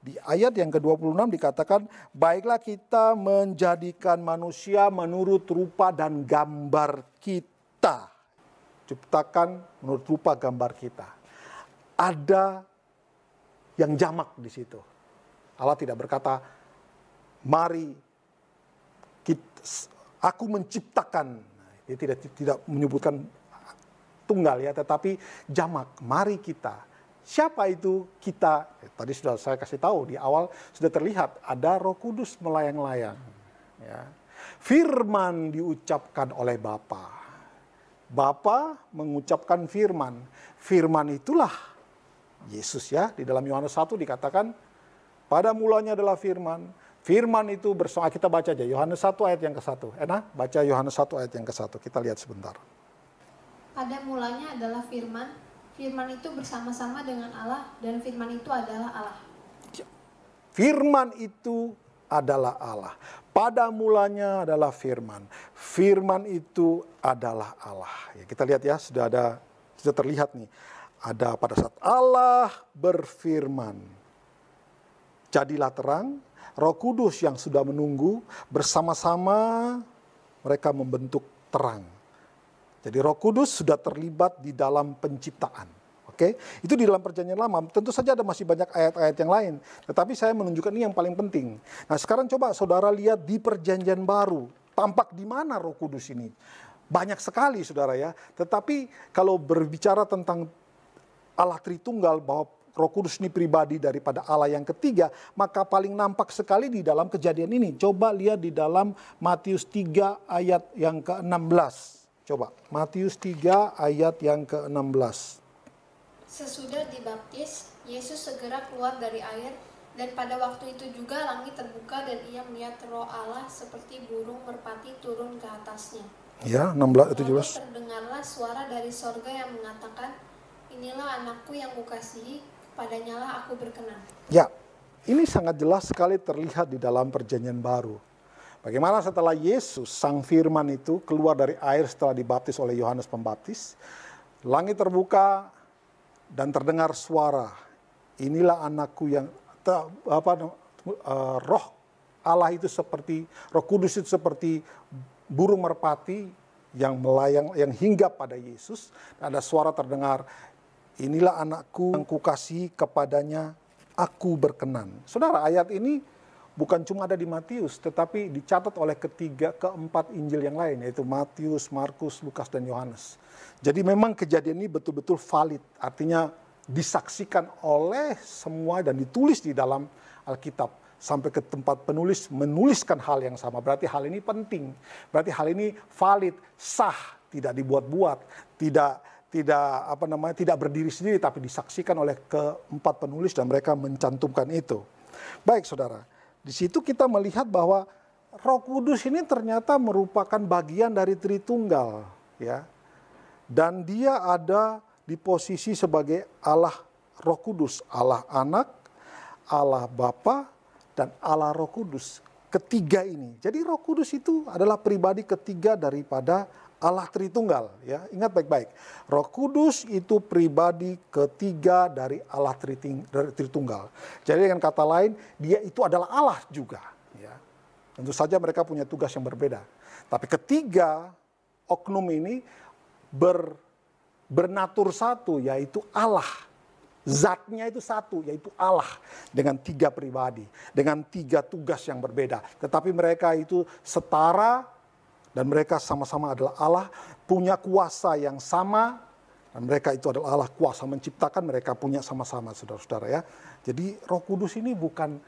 di ayat yang ke-26 dikatakan, baiklah kita menjadikan manusia menurut rupa dan gambar kita. Ciptakan menurut rupa gambar kita. Ada yang jamak di situ. Allah tidak berkata, mari aku menciptakan. Dia tidak menyebutkan tunggal ya, tetapi jamak. Mari kita. Siapa itu kita? Tadi sudah saya kasih tahu di awal sudah terlihat ada Roh Kudus melayang-layang. Ya. Firman diucapkan oleh Bapa. Bapa mengucapkan firman. Firman itulah Yesus ya. Di dalam Yohanes 1 dikatakan, pada mulanya adalah firman. Firman itu bersama, kita baca aja Yohanes 1 ayat yang ke-1. Baca Yohanes 1 ayat yang ke-1. Kita lihat sebentar. Pada mulanya adalah firman. Firman itu bersama-sama dengan Allah dan firman itu adalah Allah. Firman itu adalah Allah. Pada mulanya adalah firman. Firman itu adalah Allah. Ya, kita lihat ya, sudah terlihat nih. Ada pada saat Allah berfirman, jadilah terang. Roh Kudus yang sudah menunggu bersama-sama mereka membentuk terang. Jadi Roh Kudus sudah terlibat di dalam penciptaan. Oke, itu di dalam Perjanjian Lama. Tentu saja ada masih banyak ayat-ayat yang lain. Tetapi saya menunjukkan ini yang paling penting. Nah sekarang coba saudara lihat di Perjanjian Baru. Tampak di mana Roh Kudus ini? Banyak sekali saudara ya. Tetapi kalau berbicara tentang Allah Tritunggal, bahwa Roh Kudus ini pribadi daripada Allah yang ketiga, maka paling nampak sekali di dalam kejadian ini. Coba lihat di dalam Matius 3 ayat yang ke-16. Coba, Matius 3 ayat yang ke-16. Sesudah dibaptis, Yesus segera keluar dari air, dan pada waktu itu juga langit terbuka dan ia melihat Roh Allah seperti burung merpati turun ke atasnya. Ya, 16 17. Lalu terdengarlah suara dari sorga yang mengatakan, inilah anakku yang kukasihi, kepadanya lah aku berkenan. Ya, ini sangat jelas sekali terlihat di dalam Perjanjian Baru. Bagaimana setelah Yesus, Sang Firman itu keluar dari air setelah dibaptis oleh Yohanes Pembaptis, langit terbuka dan terdengar suara, inilah anakku yang Roh Allah itu seperti, Roh Kudus itu seperti burung merpati yang melayang, yang hinggap pada Yesus. Ada suara terdengar, inilah anakku yang kukasihi, kepadanya aku berkenan. Saudara, ayat ini bukan cuma ada di Matius, tetapi dicatat oleh keempat Injil yang lain, yaitu Matius, Markus, Lukas, dan Yohanes. Jadi memang kejadian ini betul-betul valid, artinya disaksikan oleh semua dan ditulis di dalam Alkitab. Sampai ke tempat penulis menuliskan hal yang sama, berarti hal ini penting, berarti hal ini valid, sah, tidak dibuat-buat, tidak berdiri sendiri, tapi disaksikan oleh keempat penulis dan mereka mencantumkan itu. Baik saudara, di situ kita melihat bahwa Roh Kudus ini ternyata merupakan bagian dari Tritunggal, ya. Dan dia ada di posisi sebagai Allah Roh Kudus, Allah Anak, Allah Bapa, dan Allah Roh Kudus. Ketiga ini. Jadi Roh Kudus itu adalah pribadi ketiga daripada Allah Tritunggal. Ya, ingat baik-baik. Roh Kudus itu pribadi ketiga dari Allah Tritunggal. Jadi dengan kata lain, dia itu adalah Allah juga. Ya. Tentu saja mereka punya tugas yang berbeda. Tapi ketiga oknum ini bernatur satu, yaitu Allah. Zatnya itu satu, yaitu Allah. Dengan tiga pribadi, dengan tiga tugas yang berbeda. Tetapi mereka itu setara dan mereka sama-sama adalah Allah, punya kuasa yang sama. Dan mereka itu adalah Allah, kuasa menciptakan, mereka punya sama-sama, saudara-saudara ya. Jadi Roh Kudus ini bukan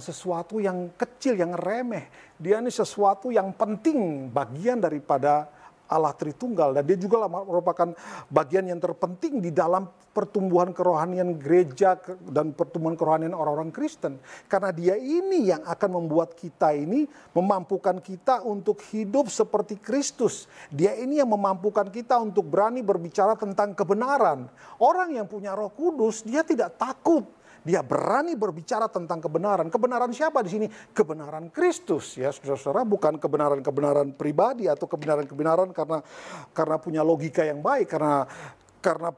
sesuatu yang kecil, yang remeh. Dia ini sesuatu yang penting, bagian daripada Allah Tritunggal, dan dia juga merupakan bagian yang terpenting di dalam pertumbuhan kerohanian gereja dan pertumbuhan kerohanian orang-orang Kristen. Karena dia ini yang akan membuat kita ini, memampukan kita untuk hidup seperti Kristus. Dia ini yang memampukan kita untuk berani berbicara tentang kebenaran. Orang yang punya Roh Kudus, dia tidak takut. Dia berani berbicara tentang kebenaran. Kebenaran siapa di sini? Kebenaran Kristus, ya saudara-saudara. Bukan kebenaran-kebenaran pribadi atau kebenaran-kebenaran karena punya logika yang baik, karena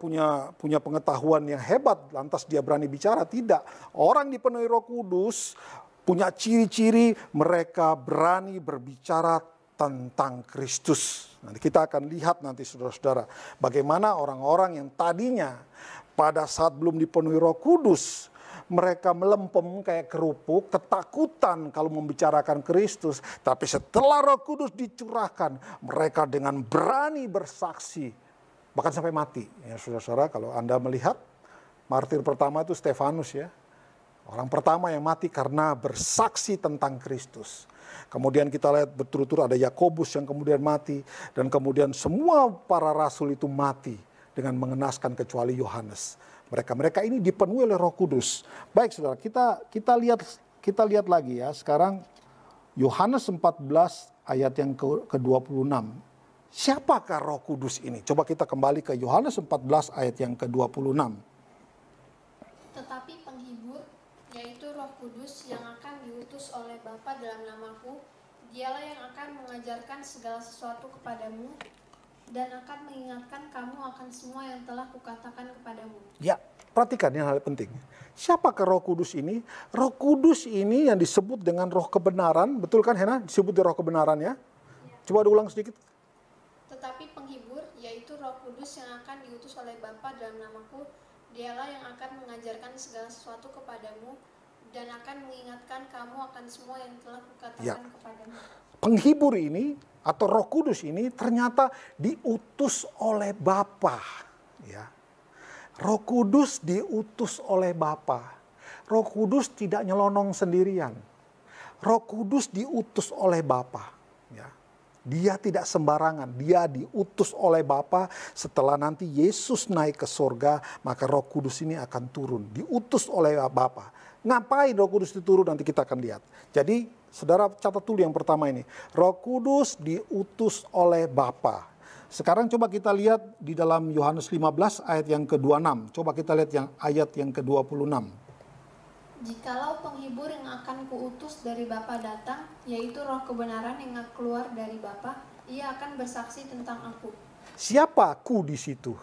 punya pengetahuan yang hebat, lantas dia berani bicara. Tidak. Orang dipenuhi Roh Kudus punya ciri-ciri mereka berani berbicara tentang Kristus. Nanti kita akan lihat nanti saudara-saudara bagaimana orang-orang yang tadinya pada saat belum dipenuhi Roh Kudus mereka melempem kayak kerupuk, ketakutan kalau membicarakan Kristus. Tapi setelah Roh Kudus dicurahkan, mereka dengan berani bersaksi, bahkan sampai mati. Ya saudara-saudara, kalau Anda melihat martir pertama itu Stefanus ya. Orang pertama yang mati karena bersaksi tentang Kristus. Kemudian kita lihat berturut-turut ada Yakobus yang kemudian mati. Dan kemudian semua para rasul itu mati dengan mengenaskan kecuali Yohanes. Mereka ini dipenuhi oleh Roh Kudus. Baik saudara, kita lihat lagi ya. Sekarang Yohanes 14 ayat yang ke-26. Siapakah Roh Kudus ini? Coba kita kembali ke Yohanes 14 ayat yang ke-26. Tetapi penghibur, yaitu Roh Kudus yang akan diutus oleh Bapa dalam namaku, dialah yang akan mengajarkan segala sesuatu kepadamu dan akan mengingatkan kamu akan semua yang telah kukatakan kepadamu. Ya, perhatikan yang hal penting. Siapakah Roh Kudus ini? Roh Kudus ini yang disebut dengan Roh kebenaran, betul kan Hena? Disebut Roh kebenaran ya? Coba diulang sedikit. Tetapi penghibur, yaitu Roh Kudus yang akan diutus oleh Bapa dalam namaku, dialah yang akan mengajarkan segala sesuatu kepadamu dan akan mengingatkan kamu akan semua yang telah kukatakan kepadamu. Penghibur ini atau Roh Kudus ini ternyata diutus oleh Bapa, ya. Roh Kudus diutus oleh Bapa. Roh Kudus tidak nyelonong sendirian. Roh Kudus diutus oleh Bapa, ya. Dia tidak sembarangan, dia diutus oleh Bapa. Setelah nanti Yesus naik ke surga, maka Roh Kudus ini akan turun, diutus oleh Bapa. Ngapain Roh Kudus itu turun, nanti kita akan lihat. Jadi saudara catat dulu yang pertama ini. Roh Kudus diutus oleh Bapa. Sekarang coba kita lihat di dalam Yohanes 15 ayat yang ke-26. Coba kita lihat yang ayat yang ke-26. Jikalau penghibur yang akan kuutus dari Bapa datang, yaitu Roh kebenaran yang keluar dari Bapa, ia akan bersaksi tentang aku. Siapa ku di situ?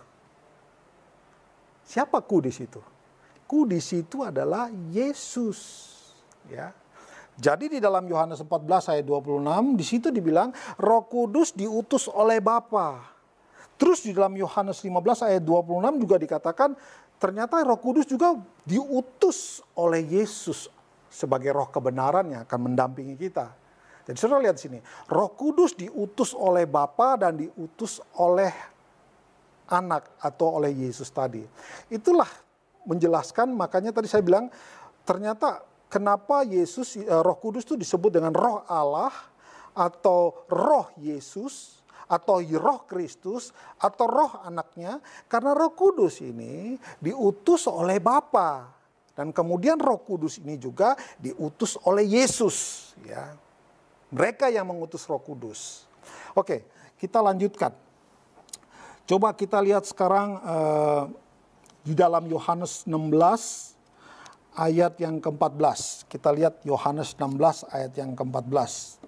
Siapa ku di situ? Ku di situ adalah Yesus, ya. Jadi di dalam Yohanes 14 ayat 26 di situ dibilang Roh Kudus diutus oleh Bapa. Terus di dalam Yohanes 15 ayat 26 juga dikatakan ternyata Roh Kudus juga diutus oleh Yesus sebagai Roh kebenaran yang akan mendampingi kita. Jadi saudara lihat sini, Roh Kudus diutus oleh Bapa dan diutus oleh Anak atau oleh Yesus tadi. Itulah menjelaskan, makanya tadi saya bilang ternyata kenapa Roh Kudus itu disebut dengan Roh Allah atau Roh Yesus atau Roh Kristus atau Roh Anaknya, karena Roh Kudus ini diutus oleh Bapa dan kemudian Roh Kudus ini juga diutus oleh Yesus, ya. Mereka yang mengutus Roh Kudus. Oke, kita lanjutkan. Coba kita lihat sekarang di dalam Yohanes 16 ayat yang ke-14. Kita lihat Yohanes 16 ayat yang ke-14.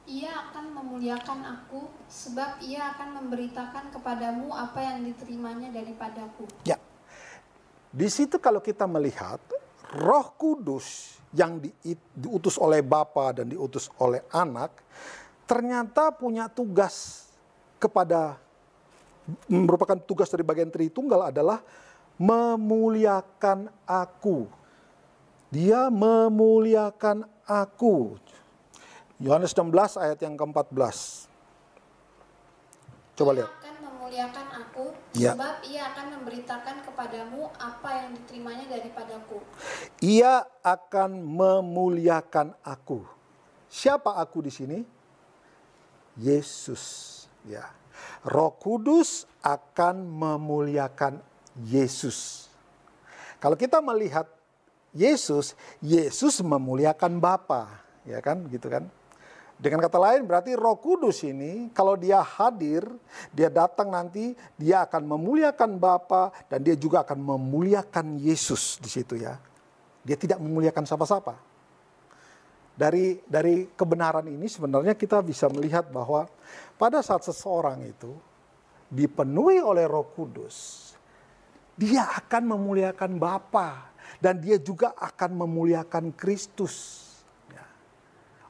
Ia akan memuliakan aku, sebab ia akan memberitakan kepadamu apa yang diterimanya daripadaku. Ya, di situ kalau kita melihat Roh Kudus yang diutus oleh Bapa dan diutus oleh Anak, ternyata punya tugas merupakan tugas dari bagian Tritunggal adalah memuliakan aku. Dia memuliakan aku. Yohanes 16 ayat yang ke-14. Coba lihat. Ia akan memuliakan aku, sebab ia akan memberitakan kepadamu apa yang diterimanya daripadaku. Ia akan memuliakan aku. Siapa aku di sini? Yesus, ya. Roh Kudus akan memuliakan Yesus. Kalau kita melihat Yesus memuliakan Bapa, ya kan, gitu kan. Dengan kata lain berarti Roh Kudus ini kalau dia hadir, dia datang nanti, dia akan memuliakan Bapa dan dia juga akan memuliakan Yesus di situ, ya. Dia tidak memuliakan siapa-siapa. Dari kebenaran ini sebenarnya kita bisa melihat bahwa pada saat seseorang itu dipenuhi oleh Roh Kudus, dia akan memuliakan Bapa dan dia juga akan memuliakan Kristus.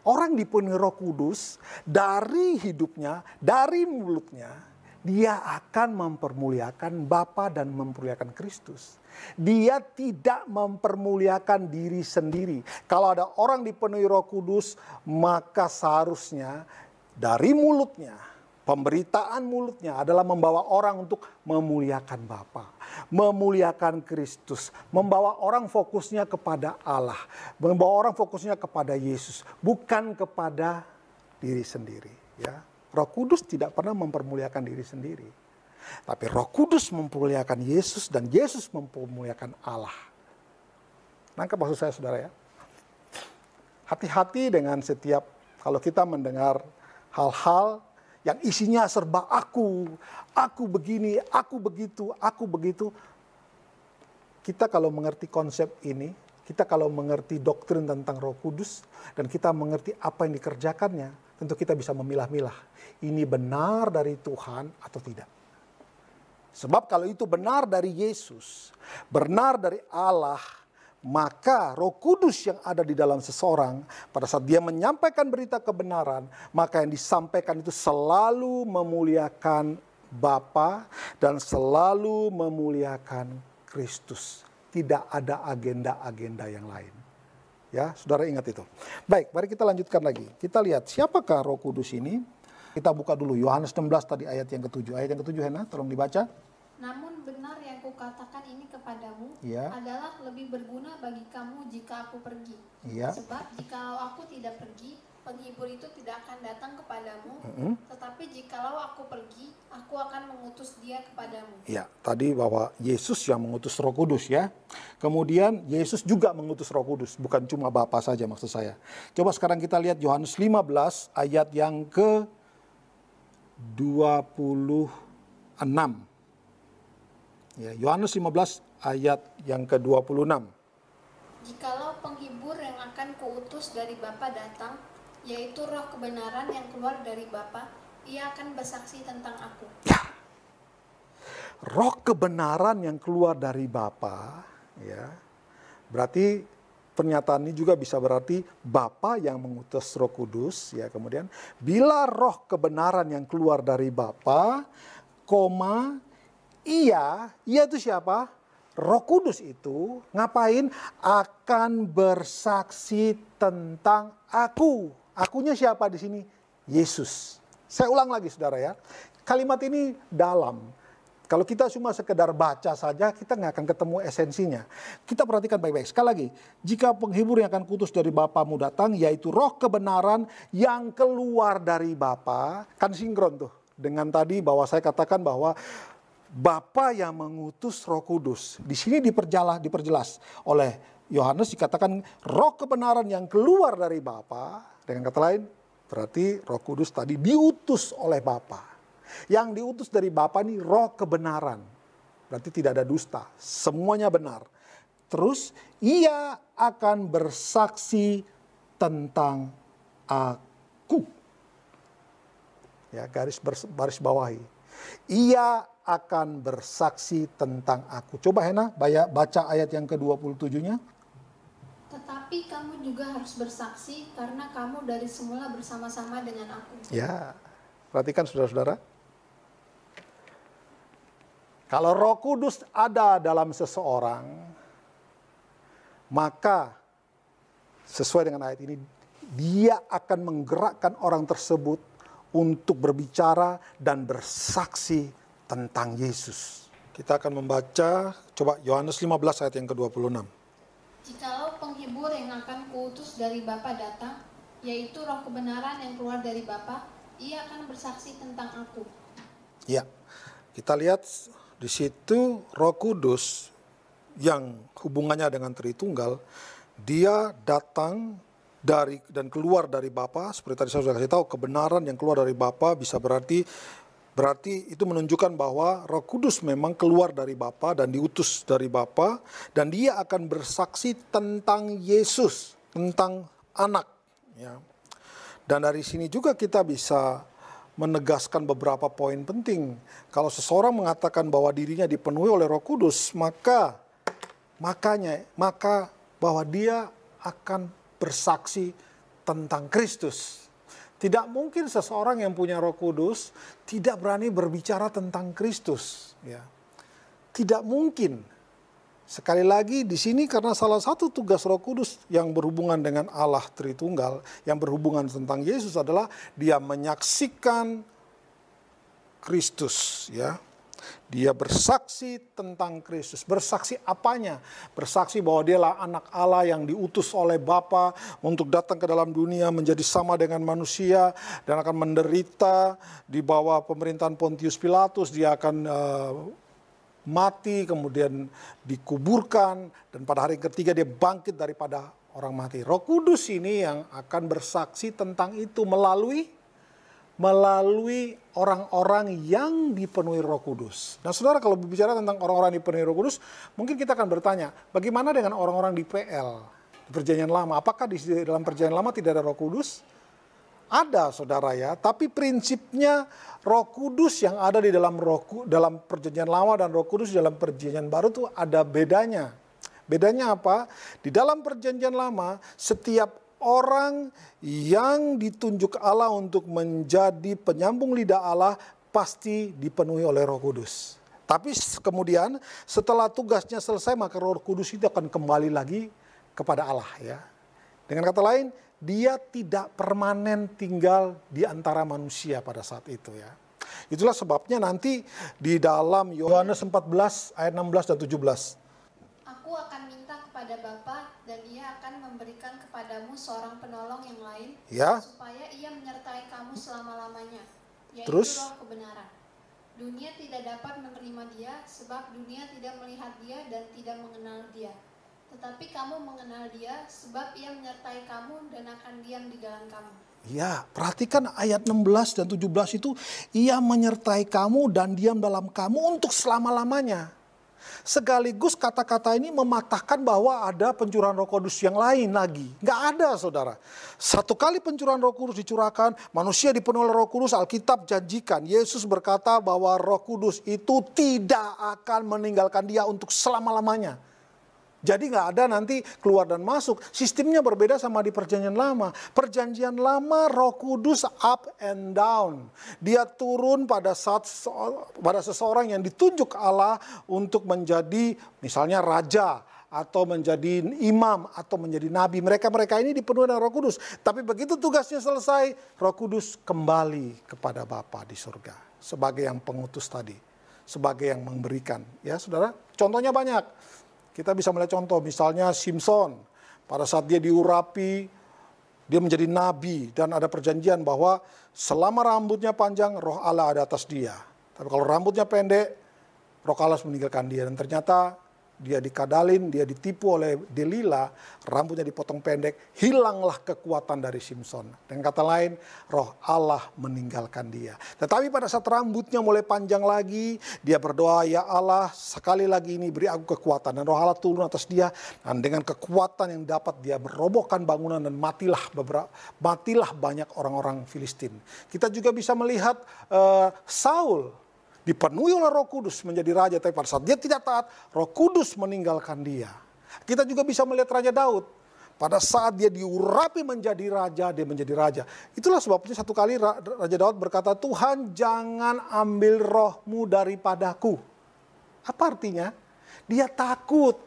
Orang dipenuhi Roh Kudus, dari hidupnya, dari mulutnya, dia akan mempermuliakan Bapa dan mempermuliakan Kristus. Dia tidak mempermuliakan diri sendiri. Kalau ada orang dipenuhi Roh Kudus, maka seharusnya dari mulutnya Pemberitaan mulutnya adalah membawa orang untuk memuliakan Bapa, memuliakan Kristus, membawa orang fokusnya kepada Allah, membawa orang fokusnya kepada Yesus, bukan kepada diri sendiri. Ya, Roh Kudus tidak pernah mempermuliakan diri sendiri, tapi Roh Kudus mempermuliakan Yesus dan Yesus mempermuliakan Allah. Nangkep maksud saya, saudara ya? Hati-hati dengan setiap kalau kita mendengar hal-hal yang isinya serba aku begini, aku begitu. Kita kalau mengerti konsep ini, kita kalau mengerti doktrin tentang Roh Kudus, dan kita mengerti apa yang dikerjakannya, tentu kita bisa memilah-milah. Ini benar dari Tuhan atau tidak. Sebab kalau itu benar dari Yesus, benar dari Allah, maka Roh Kudus yang ada di dalam seseorang pada saat dia menyampaikan berita kebenaran, maka yang disampaikan itu selalu memuliakan Bapa dan selalu memuliakan Kristus. Tidak ada agenda-agenda yang lain. Ya, saudara ingat itu. Baik, mari kita lanjutkan lagi. Kita lihat siapakah Roh Kudus ini. Kita buka dulu Yohanes 16 tadi ayat yang ke-7. Ayat yang ke-7, Hena, tolong dibaca. Namun benar yang kukatakan ini kepadamu Ya. adalah lebih berguna bagi kamu jika aku pergi. Ya. Sebab jikalau aku tidak pergi, penghibur itu tidak akan datang kepadamu. Tetapi jikalau aku pergi, aku akan mengutus dia kepadamu. Ya, tadi bahwa Yesus yang mengutus Roh Kudus ya. Kemudian Yesus juga mengutus Roh Kudus, bukan cuma Bapa saja maksud saya. Coba sekarang kita lihat Yohanes 15 ayat yang ke-26. Ya, Yohanes 15 ayat yang ke-26. Jikalau penghibur yang akan kuutus dari Bapa datang, yaitu roh kebenaran yang keluar dari Bapa, ia akan bersaksi tentang aku. Ya. Roh kebenaran yang keluar dari Bapa, ya. Berarti pernyataan ini juga bisa berarti Bapa yang mengutus Roh Kudus, ya. Kemudian bila roh kebenaran yang keluar dari Bapa, Ia itu siapa? Roh Kudus itu ngapain? Akan bersaksi tentang aku. Akunya siapa di sini? Yesus. Saya ulang lagi saudara ya. Kalimat ini dalam. Kalau kita cuma sekedar baca saja, kita nggak akan ketemu esensinya. Kita perhatikan baik-baik. Sekali lagi, jika penghibur yang akan kutus dari Bapamu datang, yaitu roh kebenaran yang keluar dari Bapa, kan sinkron tuh. Dengan tadi bahwa saya katakan bahwa Bapa yang mengutus Roh Kudus. Di sini diperjelas oleh Yohanes, dikatakan roh kebenaran yang keluar dari Bapa. Dengan kata lain, berarti Roh Kudus tadi diutus oleh Bapa. Yang diutus dari Bapa ini roh kebenaran. Berarti tidak ada dusta, semuanya benar. Terus ia akan bersaksi tentang aku. Ya, garis bawahi. Ia akan bersaksi tentang aku. Coba Hena, baca ayat yang ke-27-nya. Tetapi kamu juga harus bersaksi karena kamu dari semula bersama-sama dengan aku. Ya, perhatikan saudara-saudara. Kalau Roh Kudus ada dalam seseorang, maka sesuai dengan ayat ini, dia akan menggerakkan orang tersebut untuk berbicara dan bersaksi tentang Yesus. Kita akan membaca, coba Yohanes 15 ayat yang ke-26. Jikalau penghibur yang akan kuutus dari Bapa datang, yaitu roh kebenaran yang keluar dari Bapa, ia akan bersaksi tentang aku. Ya, kita lihat di situ Roh Kudus yang hubungannya dengan Tritunggal, dia datang dari dan keluar dari Bapa. Seperti tadi saya sudah kasih tahu, kebenaran yang keluar dari Bapa bisa berarti itu menunjukkan bahwa Roh Kudus memang keluar dari Bapa dan diutus dari Bapa, dan dia akan bersaksi tentang Yesus, tentang anak. Ya. Dan dari sini juga kita bisa menegaskan beberapa poin penting. Kalau seseorang mengatakan bahwa dirinya dipenuhi oleh Roh Kudus, maka bahwa dia akan bersaksi tentang Kristus. Tidak mungkin seseorang yang punya Roh Kudus tidak berani berbicara tentang Kristus. Ya. Tidak mungkin. Sekali lagi di sini karena salah satu tugas Roh Kudus yang berhubungan dengan Allah Tritunggal, yang berhubungan tentang Yesus adalah dia menyaksikan Kristus, ya. Dia bersaksi tentang Kristus. Bersaksi apanya? Bersaksi bahwa dialah anak Allah yang diutus oleh Bapa untuk datang ke dalam dunia menjadi sama dengan manusia dan akan menderita di bawah pemerintahan Pontius Pilatus. Dia akan mati, kemudian dikuburkan, dan pada hari ketiga dia bangkit daripada orang mati. Roh Kudus ini yang akan bersaksi tentang itu melalui orang-orang yang dipenuhi Roh Kudus. Nah, saudara, kalau berbicara tentang orang-orang yang dipenuhi Roh Kudus, mungkin kita akan bertanya, bagaimana dengan orang-orang di PL, di Perjanjian Lama? Apakah di dalam Perjanjian Lama tidak ada Roh Kudus? Ada, saudara, ya. Tapi prinsipnya Roh Kudus yang ada di dalam Perjanjian Lama dan Roh Kudus dalam Perjanjian Baru itu ada bedanya. Bedanya apa? Di dalam Perjanjian Lama, setiap orang yang ditunjuk Allah untuk menjadi penyambung lidah Allah pasti dipenuhi oleh Roh Kudus. Tapi kemudian setelah tugasnya selesai, maka Roh Kudus itu akan kembali lagi kepada Allah, ya. Dengan kata lain, dia tidak permanen tinggal di antara manusia pada saat itu, ya. Itulah sebabnya nanti di dalam Yohanes 14 ayat 16 dan 17. Aku akan minta kepada Bapa dan Ia akan memberikan kepadamu seorang penolong yang lain, Ya. supaya Ia menyertai kamu selama-lamanya, yaitu Terus? Roh kebenaran. Dunia tidak dapat menerima Dia, sebab dunia tidak melihat Dia dan tidak mengenal Dia. Tetapi kamu mengenal Dia, sebab Ia menyertai kamu dan akan diam di dalam kamu. Ya, perhatikan ayat 16 dan 17 itu, Ia menyertai kamu dan diam dalam kamu untuk selama-lamanya. Sekaligus kata-kata ini mematahkan bahwa ada pencurahan Roh Kudus yang lain lagi. Nggak ada, saudara. Satu kali pencurahan Roh Kudus dicurahkan, manusia dipenuhi oleh Roh Kudus. Alkitab janjikan, Yesus berkata bahwa Roh Kudus itu tidak akan meninggalkan dia untuk selama-lamanya. Jadi nggak ada nanti keluar dan masuk. Sistemnya berbeda sama di Perjanjian Lama. Perjanjian Lama Roh Kudus up and down. Dia turun pada seseorang yang ditunjuk Allah untuk menjadi misalnya raja atau menjadi imam atau menjadi nabi. Mereka ini dipenuhi dengan Roh Kudus. Tapi begitu tugasnya selesai, Roh Kudus kembali kepada Bapa di surga sebagai yang pengutus tadi, sebagai yang memberikan. Ya, saudara. Contohnya banyak. Kita bisa melihat contoh, misalnya Simson, pada saat dia diurapi, dia menjadi nabi, dan ada perjanjian bahwa selama rambutnya panjang, Roh Allah ada atas dia. Tapi kalau rambutnya pendek, Roh Allah meninggalkan dia. Dan ternyata dia dikadalin, dia ditipu oleh Delila, rambutnya dipotong pendek, hilanglah kekuatan dari Simson. Dengan kata lain, Roh Allah meninggalkan dia. Tetapi pada saat rambutnya mulai panjang lagi, dia berdoa, ya Allah, sekali lagi ini beri aku kekuatan. Dan Roh Allah turun atas dia, dan dengan kekuatan yang dapat dia merobohkan bangunan dan matilah banyak orang-orang Filistin. Kita juga bisa melihat Saul dipenuhi oleh Roh Kudus menjadi raja, tapi pada saat dia tidak taat, Roh Kudus meninggalkan dia. Kita juga bisa melihat Raja Daud. Pada saat dia diurapi menjadi raja, dia menjadi raja. Itulah sebabnya satu kali Raja Daud berkata, Tuhan jangan ambil rohmu daripadaku. Apa artinya? Dia takut.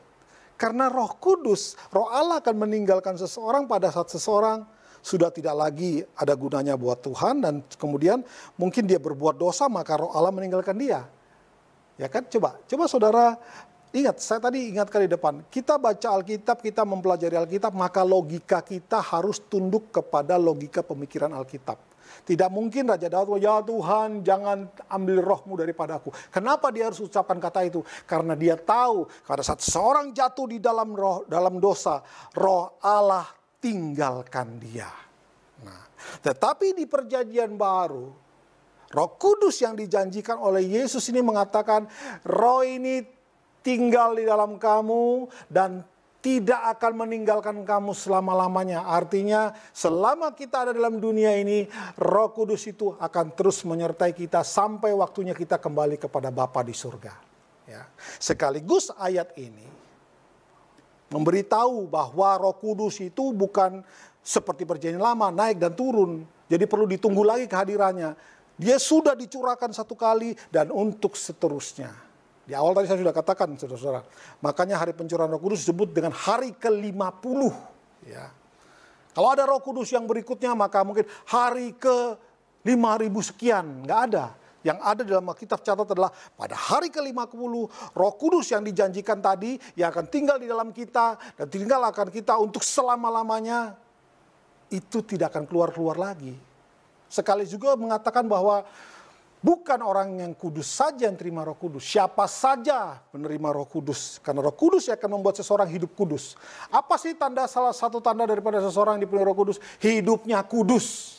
Karena Roh Kudus, Roh Allah akan meninggalkan seseorang pada saat seseorang sudah tidak lagi ada gunanya buat Tuhan, dan kemudian mungkin dia berbuat dosa, maka Roh Allah meninggalkan dia. Ya kan? Coba saudara ingat, saya tadi ingatkan di depan, kita baca Alkitab, kita mempelajari Alkitab, maka logika kita harus tunduk kepada logika pemikiran Alkitab. Tidak mungkin Raja Daud, ya Tuhan jangan ambil rohmu daripada aku. Kenapa dia harus ucapkan kata itu? Karena dia tahu pada saat seorang jatuh di dalam dosa, Roh Allah tinggalkan dia. Nah, tetapi di Perjanjian Baru, Roh Kudus yang dijanjikan oleh Yesus ini mengatakan, Roh ini tinggal di dalam kamu dan tidak akan meninggalkan kamu selama-lamanya. Artinya selama kita ada dalam dunia ini, Roh Kudus itu akan terus menyertai kita sampai waktunya kita kembali kepada Bapa di surga. Ya. Sekaligus ayat ini memberitahu bahwa Roh Kudus itu bukan seperti Perjanjian Lama, naik dan turun. Jadi perlu ditunggu lagi kehadirannya. Dia sudah dicurahkan satu kali dan untuk seterusnya. Di awal tadi saya sudah katakan, saudara-saudara. Makanya hari pencurahan Roh Kudus disebut dengan hari ke-50. Ya. Kalau ada Roh Kudus yang berikutnya, maka mungkin hari ke-5000 sekian. Nggak ada. Yang ada dalam Alkitab catat adalah pada hari ke-50 Roh Kudus yang dijanjikan tadi yang akan tinggal di dalam kita dan tinggal akan kita untuk selama-lamanya, itu tidak akan keluar-keluar lagi. Sekali juga mengatakan bahwa bukan orang yang kudus saja yang terima Roh Kudus. Siapa saja menerima Roh Kudus. Karena Roh Kudus yang akan membuat seseorang hidup kudus. Apa sih salah satu tanda daripada seseorang yang dipenuhi Roh Kudus? Hidupnya kudus.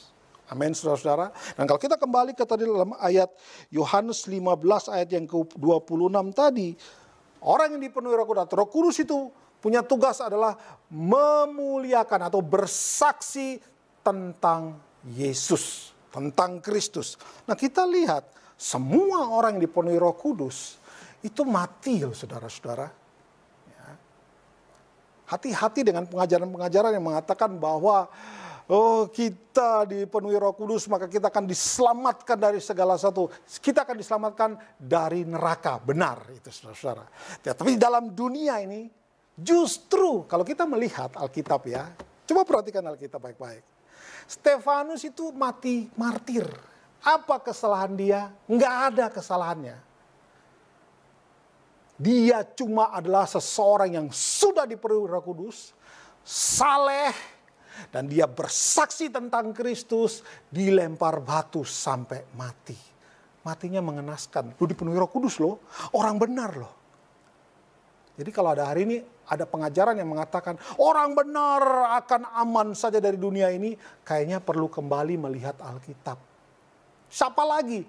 Amin, saudara-saudara. Dan kalau kita kembali ke tadi dalam ayat Yohanes 15 ayat yang ke-26 tadi. Orang yang dipenuhi Roh Kudus itu punya tugas adalah memuliakan atau bersaksi tentang Yesus. Tentang Kristus. Nah kita lihat semua orang yang dipenuhi Roh Kudus itu mati loh saudara-saudara. Ya. Hati-hati dengan pengajaran-pengajaran yang mengatakan bahwa kita dipenuhi Roh Kudus maka kita akan diselamatkan dari segala sesuatu. Kita akan diselamatkan dari neraka. Benar itu saudara-saudara. Ya, tapi dalam dunia ini justru kalau kita melihat Alkitab ya. Coba perhatikan Alkitab baik-baik. Stefanus itu mati martir. Apa kesalahan dia? Enggak ada kesalahannya. Dia cuma adalah seseorang yang sudah dipenuhi Roh Kudus. Saleh. Dan dia bersaksi tentang Kristus, dilempar batu sampai mati. Matinya mengenaskan. Lu dipenuhi Roh Kudus loh, orang benar loh. Jadi kalau ada hari ini, ada pengajaran yang mengatakan orang benar akan aman saja dari dunia ini, kayaknya perlu kembali melihat Alkitab. Siapa lagi?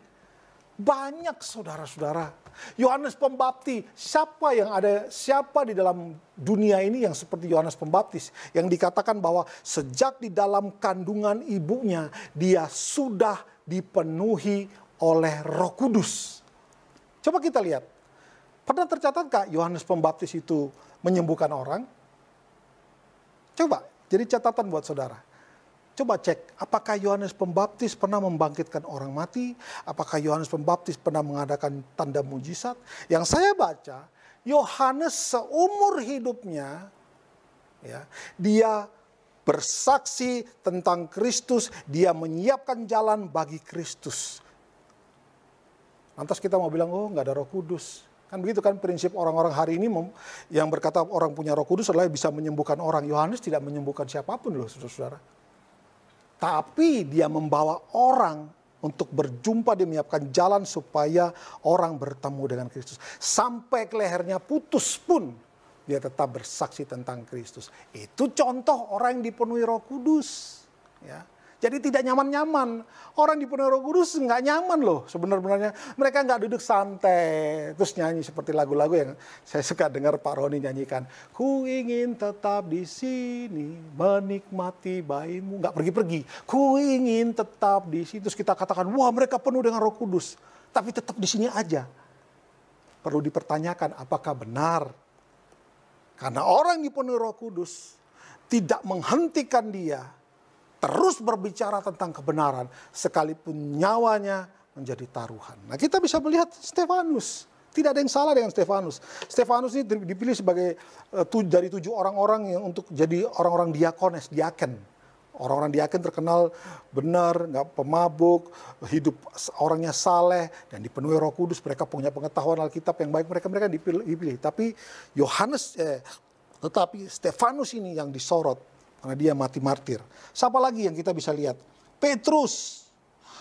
Banyak saudara-saudara. Yohanes Pembaptis, siapa di dalam dunia ini yang seperti Yohanes Pembaptis yang dikatakan bahwa sejak di dalam kandungan ibunya dia sudah dipenuhi oleh Roh Kudus. Coba kita lihat. Pernah tercatatkah Yohanes Pembaptis itu menyembuhkan orang? Coba jadi catatan buat saudara. Coba cek, apakah Yohanes Pembaptis pernah membangkitkan orang mati? Apakah Yohanes Pembaptis pernah mengadakan tanda mujizat? Yang saya baca, Yohanes seumur hidupnya, ya, dia bersaksi tentang Kristus, dia menyiapkan jalan bagi Kristus. Lantas kita mau bilang, oh nggak ada Roh Kudus. Kan begitu kan prinsip orang-orang hari ini yang berkata orang punya Roh Kudus adalah bisa menyembuhkan orang. Yohanes tidak menyembuhkan siapapun loh saudara-saudara. Tapi dia membawa orang untuk berjumpa, dia menyiapkan jalan supaya orang bertemu dengan Kristus. Sampai ke lehernya putus pun dia tetap bersaksi tentang Kristus. Itu contoh orang yang dipenuhi Roh Kudus. Ya. Jadi tidak nyaman-nyaman. Orang dipenuhi Roh Kudus nggak nyaman loh sebenarnya. Mereka nggak duduk santai. Terus nyanyi seperti lagu-lagu yang saya suka dengar Pak Roni nyanyikan. Ku ingin tetap di sini menikmati bayimu. Nggak pergi-pergi. Ku ingin tetap di sini. Terus kita katakan, wah mereka penuh dengan Roh Kudus. Tapi tetap di sini aja. Perlu dipertanyakan apakah benar. Karena orang dipenuhi Roh Kudus tidak menghentikan dia terus berbicara tentang kebenaran sekalipun nyawanya menjadi taruhan. Nah kita bisa melihat Stefanus. Tidak ada yang salah dengan Stefanus. Stefanus ini dipilih sebagai dari 7 orang-orang yang untuk jadi orang-orang diaken. Orang-orang diaken terkenal benar, nggak pemabuk, hidup orangnya saleh dan dipenuhi Roh Kudus. Mereka punya pengetahuan Alkitab yang baik. Mereka dipilih. Tapi tetapi Stefanus ini yang disorot. Karena dia mati martir. Siapa lagi yang kita bisa lihat? Petrus.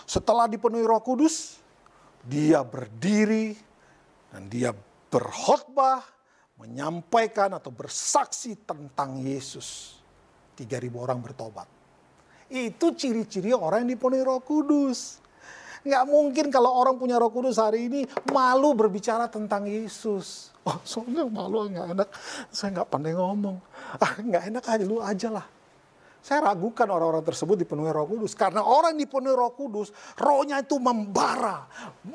Setelah dipenuhi Roh Kudus, dia berdiri dan dia berkhotbah, menyampaikan atau bersaksi tentang Yesus. 3.000 orang bertobat. Itu ciri-ciri orang yang dipenuhi Roh Kudus. Nggak mungkin kalau orang punya Roh Kudus hari ini malu berbicara tentang Yesus. Oh, soalnya malu, nggak enak. Saya nggak pandai ngomong. Nggak enak aja, lu aja lah. Saya ragukan orang-orang tersebut dipenuhi Roh Kudus. Karena orang dipenuhi Roh Kudus, rohnya itu membara.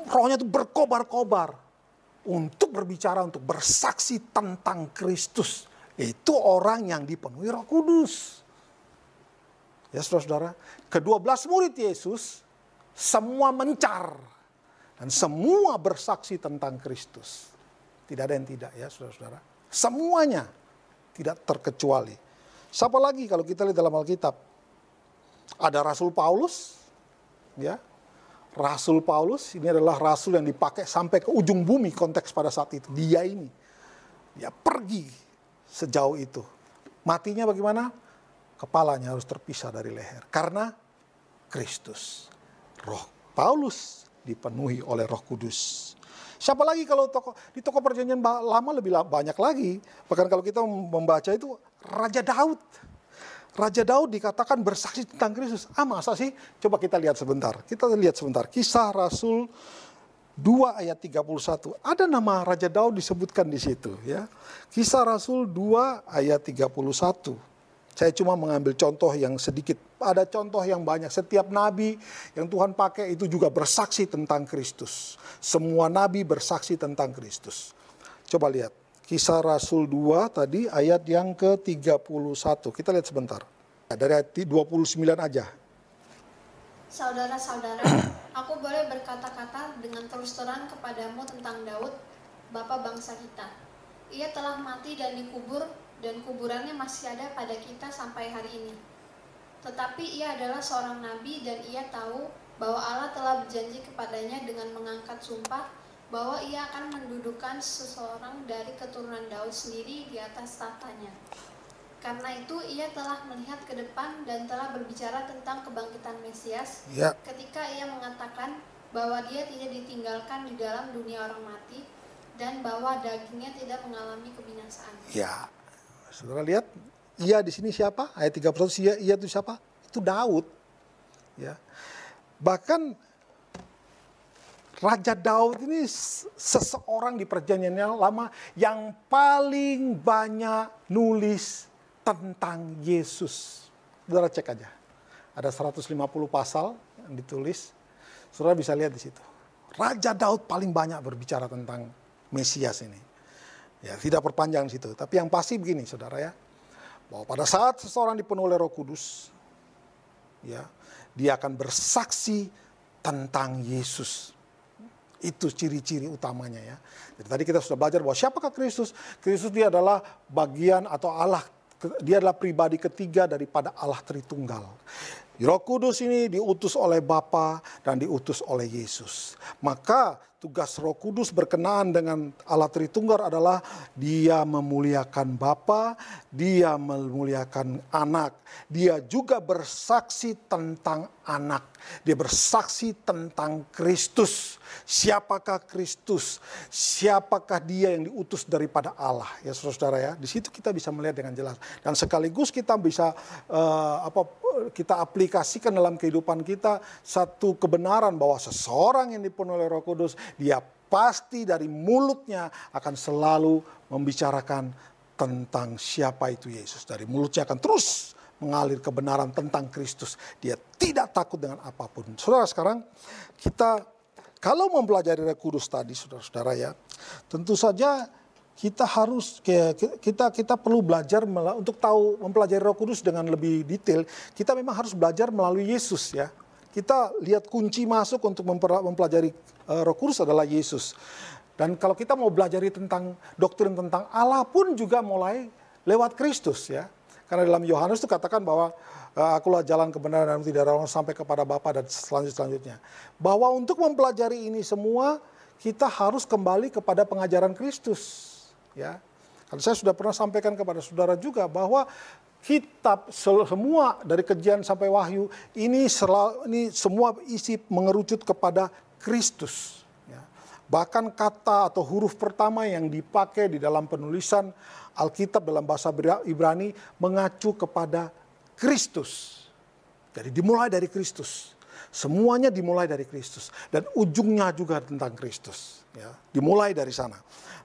Rohnya itu berkobar-kobar. Untuk berbicara, untuk bersaksi tentang Kristus. Itu orang yang dipenuhi Roh Kudus. Ya saudara-saudara, ke-12 murid Yesus, semua mencar. Dan semua bersaksi tentang Kristus. Tidak ada yang tidak ya saudara-saudara. Semuanya tidak terkecuali. Siapa lagi kalau kita lihat dalam Alkitab? Ada Rasul Paulus. Ya. Rasul Paulus ini adalah rasul yang dipakai sampai ke ujung bumi konteks pada saat itu. Dia pergi sejauh itu. Matinya bagaimana? Kepalanya harus terpisah dari leher. Karena Kristus. Roh Paulus dipenuhi oleh Roh Kudus. Siapa lagi kalau di toko perjanjian lama lebih banyak lagi. Bahkan kalau kita membaca itu Raja Daud. Raja Daud dikatakan bersaksi tentang Kristus. Masa sih? Coba kita lihat sebentar. Kisah Rasul 2 ayat 31. Ada nama Raja Daud disebutkan di situ. Ya. Kisah Rasul 2 ayat 31. Saya cuma mengambil contoh yang sedikit. Ada contoh yang banyak. Setiap nabi yang Tuhan pakai itu juga bersaksi tentang Kristus. Semua nabi bersaksi tentang Kristus. Coba lihat. Kisah Rasul 2 tadi ayat yang ke-31. Kita lihat sebentar. Dari ayat 29 aja. Saudara-saudara, aku boleh berkata-kata dengan terus terang kepadamu tentang Daud, bapa bangsa kita. Ia telah mati dan dikubur, dan kuburannya masih ada pada kita sampai hari ini. Tetapi ia adalah seorang nabi dan ia tahu bahwa Allah telah berjanji kepadanya dengan mengangkat sumpah bahwa ia akan mendudukan seseorang dari keturunan Daud sendiri di atas tahtanya. Karena itu ia telah melihat ke depan dan telah berbicara tentang kebangkitan Mesias ketika ia mengatakan bahwa dia tidak ditinggalkan di dalam dunia orang mati dan bahwa dagingnya tidak mengalami kebinasaan. Ya, saudara lihat, ia di sini siapa? Ayat 31, ia itu siapa? Itu Daud. Ya. Bahkan Raja Daud ini seseorang di perjanjian lama yang paling banyak nulis tentang Yesus. Saudara cek aja. Ada 150 pasal yang ditulis. Saudara bisa lihat di situ. Raja Daud paling banyak berbicara tentang Mesias ini. Ya, tidak perpanjang di situ. Tapi yang pasti begini, saudara ya. Bahwa pada saat seseorang dipenuhi oleh Roh Kudus, ya, dia akan bersaksi tentang Yesus. Itu ciri-ciri utamanya ya. Jadi tadi kita sudah belajar bahwa siapakah Kristus? Kristus dia adalah bagian atau Allah. Dia adalah pribadi ketiga daripada Allah Tritunggal. Roh Kudus ini diutus oleh Bapa dan diutus oleh Yesus. Maka tugas Roh Kudus berkenaan dengan Allah Tritunggal adalah dia memuliakan Bapa, dia memuliakan Anak. Dia juga bersaksi tentang Anak. Dia bersaksi tentang Kristus. Siapakah Kristus? Siapakah dia yang diutus daripada Allah? Ya saudara ya, di situ kita bisa melihat dengan jelas. Dan sekaligus kita bisa kita aplikasikan dalam kehidupan kita satu kebenaran bahwa seseorang yang dipenuhi oleh Roh Kudus, dia pasti dari mulutnya akan selalu membicarakan tentang siapa itu Yesus. Dari mulutnya akan terus mengalir kebenaran tentang Kristus. Dia tidak takut dengan apapun. Saudara, sekarang kita kalau mempelajari Roh Kudus tadi, saudara-saudara ya, tentu saja kita harus kita perlu belajar untuk tahu mempelajari Roh Kudus dengan lebih detail. Kita memang harus belajar melalui Yesus ya. Kita lihat kunci masuk untuk mempelajari Roh Kudus adalah Yesus. Dan kalau kita mau belajar tentang doktrin tentang Allah pun juga mulai lewat Kristus ya. Karena dalam Yohanes itu katakan bahwa akulah jalan kebenaran dan tidak ada orang sampai kepada Bapa dan selanjutnya. Bahwa untuk mempelajari ini semua kita harus kembali kepada pengajaran Kristus. Ya, kalau saya sudah pernah sampaikan kepada saudara juga bahwa kitab semua dari Kejian sampai Wahyu ini semua isi mengerucut kepada Kristus. Ya. Bahkan kata atau huruf pertama yang dipakai di dalam penulisan Alkitab dalam bahasa Ibrani mengacu kepada Kristus. Jadi dimulai dari Kristus. Semuanya dimulai dari Kristus. Dan ujungnya juga tentang Kristus. Ya, dimulai dari sana.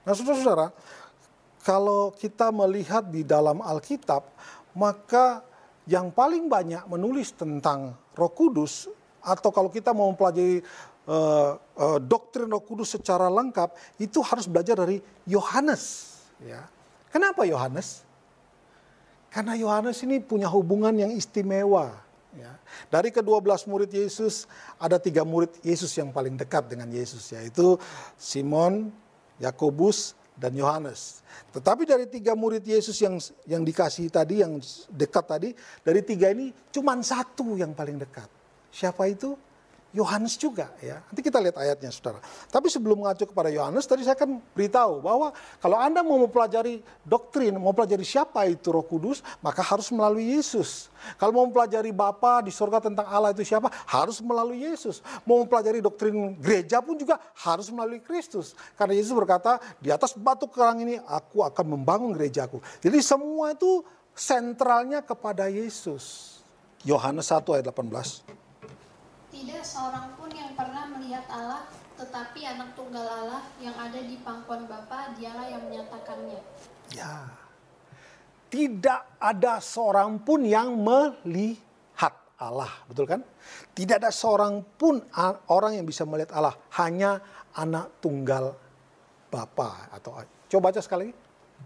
Nah saudara-saudara, kalau kita melihat di dalam Alkitab, maka yang paling banyak menulis tentang Roh Kudus, atau kalau kita mau mempelajari doktrin Roh Kudus secara lengkap, itu harus belajar dari Yohanes. Ya. Kenapa Yohanes? Karena Yohanes ini punya hubungan yang istimewa. Ya. Dari ke-12 murid Yesus, ada 3 murid Yesus yang paling dekat dengan Yesus, yaitu Simon, Yakobus, dan Yohanes. Tetapi dari 3 murid Yesus yang dikasihi tadi, yang dekat tadi, dari 3 ini cuma 1 yang paling dekat. Siapa itu? Yohanes juga ya. Nanti kita lihat ayatnya saudara. Tapi sebelum mengacu kepada Yohanes, tadi saya akan beritahu bahwa kalau Anda mau mempelajari doktrin, mau mempelajari siapa itu Roh Kudus, maka harus melalui Yesus. Kalau mau mempelajari Bapa di surga tentang Allah itu siapa, harus melalui Yesus. Mau mempelajari doktrin gereja pun juga harus melalui Kristus. Karena Yesus berkata, di atas batu karang ini aku akan membangun gerejaku. Jadi semua itu sentralnya kepada Yesus. Yohanes 1 ayat 18. Tidak seorang pun yang pernah melihat Allah, tetapi anak tunggal Allah yang ada di pangkuan Bapa, dialah yang menyatakannya. Ya, tidak ada seorang pun yang melihat Allah, betul kan? Tidak ada seorang pun orang yang bisa melihat Allah, hanya anak tunggal Bapa. Atau coba baca sekali lagi,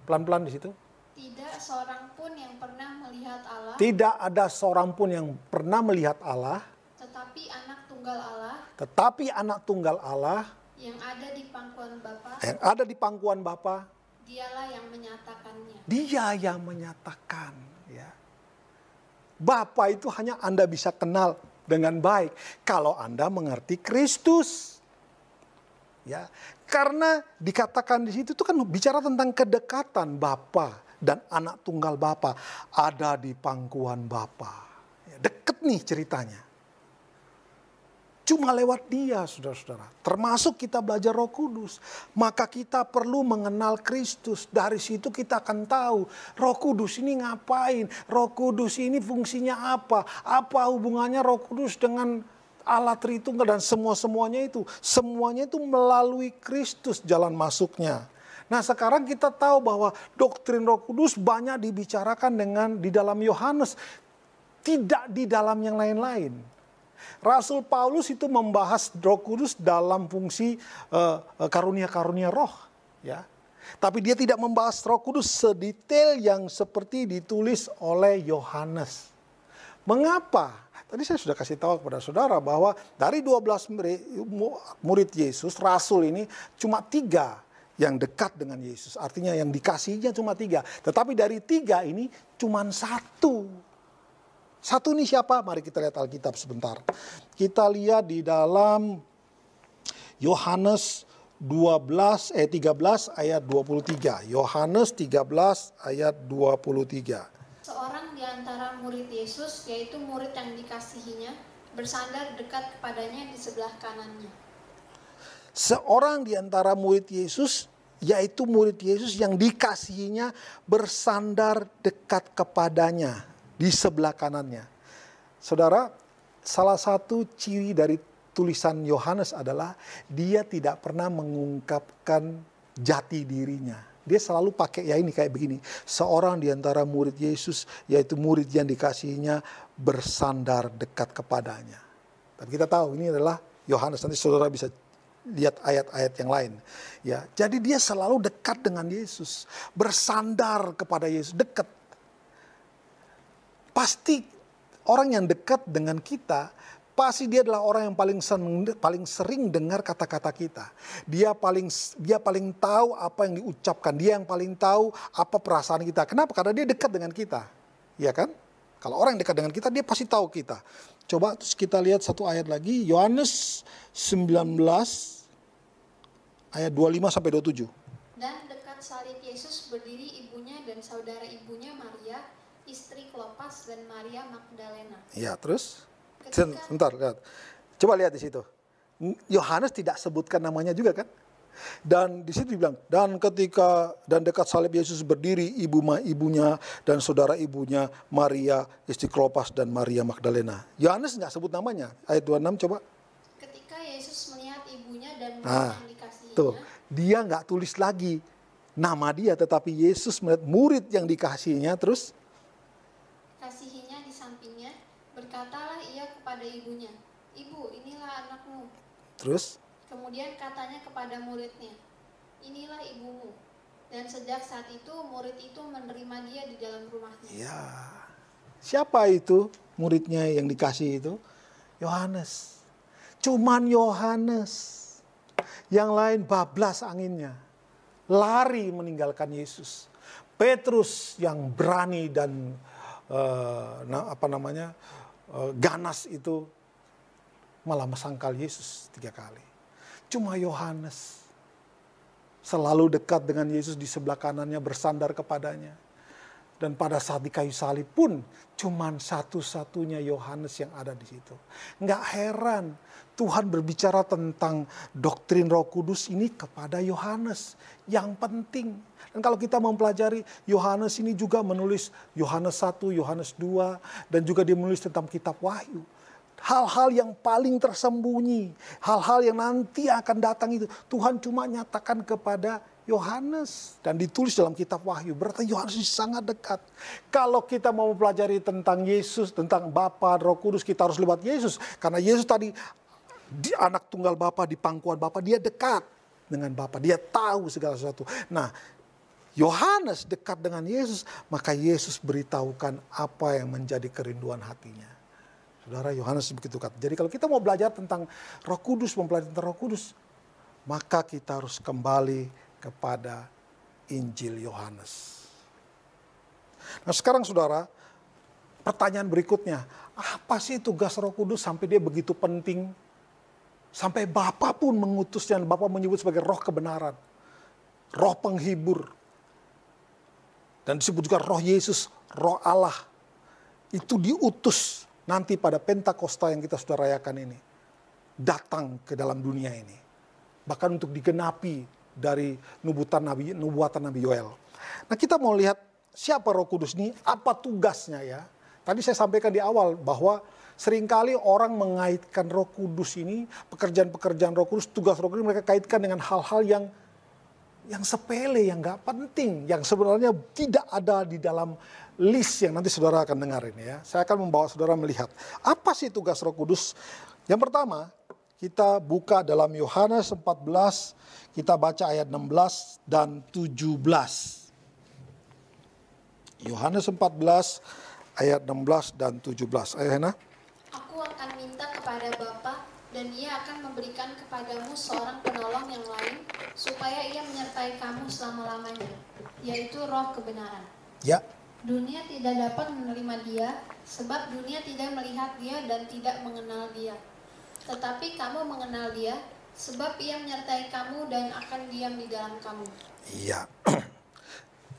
pelan-pelan di situ. Tidak seorang pun yang pernah melihat Allah. Tidak ada seorang pun yang pernah melihat Allah. Tetapi anak tunggal Allah. Tetapi anak tunggal Allah. Yang ada di pangkuan Bapa. Yang ada di pangkuan Bapa. Dialah yang menyatakannya. Dia yang menyatakan. Ya. Bapa itu hanya Anda bisa kenal dengan baik kalau Anda mengerti Kristus. Ya, karena dikatakan di situ itu kan bicara tentang kedekatan Bapa dan anak tunggal Bapa ada di pangkuan Bapa. Ya, deket nih ceritanya. Cuma lewat dia, saudara-saudara. Termasuk kita belajar Roh Kudus. Maka kita perlu mengenal Kristus. Dari situ kita akan tahu Roh Kudus ini ngapain. Roh Kudus ini fungsinya apa. Apa hubungannya Roh Kudus dengan Allah Tritunggal dan semua-semuanya itu. Semuanya itu melalui Kristus jalan masuknya. Nah sekarang kita tahu bahwa doktrin Roh Kudus banyak dibicarakan di dalam Yohanes. Tidak di dalam yang lain-lain. Rasul Paulus itu membahas Roh Kudus dalam fungsi karunia-karunia roh, ya. Tapi dia tidak membahas Roh Kudus sedetail yang seperti ditulis oleh Yohanes. Mengapa? Tadi saya sudah kasih tahu kepada saudara bahwa dari 12 murid Yesus, rasul ini cuma 3 yang dekat dengan Yesus. Artinya yang dikasihinya cuma 3. Tetapi dari 3 ini cuma 1. Satu ini siapa? Mari kita lihat Alkitab sebentar. Kita lihat di dalam Yohanes 13 ayat 23. Yohanes 13 ayat 23. Seorang di antara murid Yesus, yaitu murid yang dikasihinya, bersandar dekat kepadanya di sebelah kanannya. Seorang di antara murid Yesus, yaitu murid Yesus yang dikasihinya, bersandar dekat kepadanya di sebelah kanannya. Saudara, salah satu ciri dari tulisan Yohanes adalah dia tidak pernah mengungkapkan jati dirinya. Dia selalu pakai ya ini kayak begini. Seorang di antara murid Yesus, yaitu murid yang dikasihinya, bersandar dekat kepadanya. Tapi kita tahu ini adalah Yohanes. Nanti saudara bisa lihat ayat-ayat yang lain. Ya, jadi dia selalu dekat dengan Yesus. Bersandar kepada Yesus, dekat. Pasti orang yang dekat dengan kita, pasti dia adalah orang yang paling sering dengar kata-kata kita. Dia paling tahu apa yang diucapkan. Dia yang paling tahu apa perasaan kita. Kenapa? Karena dia dekat dengan kita. Iya kan? Kalau orang yang dekat dengan kita, dia pasti tahu kita. Coba terus kita lihat satu ayat lagi. Yohanes 19 ayat 25 sampai 27. Dan dekat salib Yesus berdiri ibunya dan saudara ibunya Maria, istri Klopas dan Maria Magdalena. Ya, terus? Sebentar, lihat. Coba lihat di situ. Yohanes tidak sebutkan namanya juga kan? Dan di situ dibilang, dan dekat salib Yesus berdiri ibunya dan saudara ibunya Maria, istri Klopas dan Maria Magdalena. Yohanes nggak sebut namanya. Ayat 26 coba. Ketika Yesus melihat ibunya dan murid yang dikasihinya. Tuh, dia nggak tulis lagi nama dia, tetapi Yesus melihat murid yang dikasihinya, terus kasihinya di sampingnya, berkatalah ia kepada ibunya, "Ibu, inilah anakmu." Terus? Kemudian katanya kepada muridnya, "Inilah ibumu." Dan sejak saat itu murid itu menerima dia di dalam rumahnya. Ya. Siapa itu muridnya yang dikasih itu? Yohanes. Cuman Yohanes. Yang lain bablas anginnya. Lari meninggalkan Yesus. Petrus yang berani dan ganas itu malah mesangkal Yesus 3 kali. Cuma Yohanes selalu dekat dengan Yesus, di sebelah kanannya bersandar kepadanya. Dan pada saat di kayu salib pun cuman satu-satunya Yohanes yang ada di situ. Nggak heran Tuhan berbicara tentang doktrin Roh Kudus ini kepada Yohanes yang penting. Dan kalau kita mempelajari, Yohanes ini juga menulis Yohanes 1, Yohanes 2, dan juga dia menulis tentang kitab Wahyu. Hal-hal yang paling tersembunyi, hal-hal yang nanti akan datang itu Tuhan cuma nyatakan kepada Yohanes dan ditulis dalam kitab Wahyu. Berarti Yohanes ini sangat dekat. Kalau kita mau mempelajari tentang Yesus, tentang Bapa, Roh Kudus, kita harus lewat Yesus. Karena Yesus tadi di anak tunggal Bapa, di pangkuan Bapa, dia dekat dengan Bapa. Dia tahu segala sesuatu. Nah, Yohanes dekat dengan Yesus, maka Yesus beritahukan apa yang menjadi kerinduan hatinya. Saudara, Yohanes begitu dekat. Jadi kalau kita mau belajar tentang Roh Kudus, mempelajari tentang Roh Kudus, maka kita harus kembali kepada Injil Yohanes. Nah sekarang saudara, pertanyaan berikutnya, apa sih tugas Roh Kudus sampai dia begitu penting? Sampai Bapa pun mengutusnya, Bapa menyebut sebagai roh kebenaran, roh penghibur. Dan disebut juga roh Yesus, roh Allah. Itu diutus nanti pada Pentakosta yang kita sudah rayakan ini. Datang ke dalam dunia ini. Bahkan untuk digenapi dari nubuatan Nabi Yoel. Nah kita mau lihat siapa Roh Kudus ini, apa tugasnya ya. Tadi saya sampaikan di awal bahwa seringkali orang mengaitkan Roh Kudus ini, pekerjaan-pekerjaan Roh Kudus, tugas Roh Kudus mereka kaitkan dengan hal-hal yang sepele, yang gak penting, yang sebenarnya tidak ada di dalam list yang nanti saudara akan dengarin ya. Saya akan membawa saudara melihat apa sih tugas Roh Kudus. Yang pertama, kita buka dalam Yohanes 14, kita baca ayat 16 dan 17. Yohanes 14 ayat 16 dan 17. Ayo Hena. Aku akan minta kepada Bapa dan Ia akan memberikan kepadamu seorang penolong yang lain supaya Ia menyertai kamu selama-lamanya, yaitu Roh kebenaran. Ya. Dunia tidak dapat menerima Dia sebab dunia tidak melihat Dia dan tidak mengenal Dia. Tetapi kamu mengenal Dia, sebab Ia menyertai kamu dan akan diam di dalam kamu. Iya.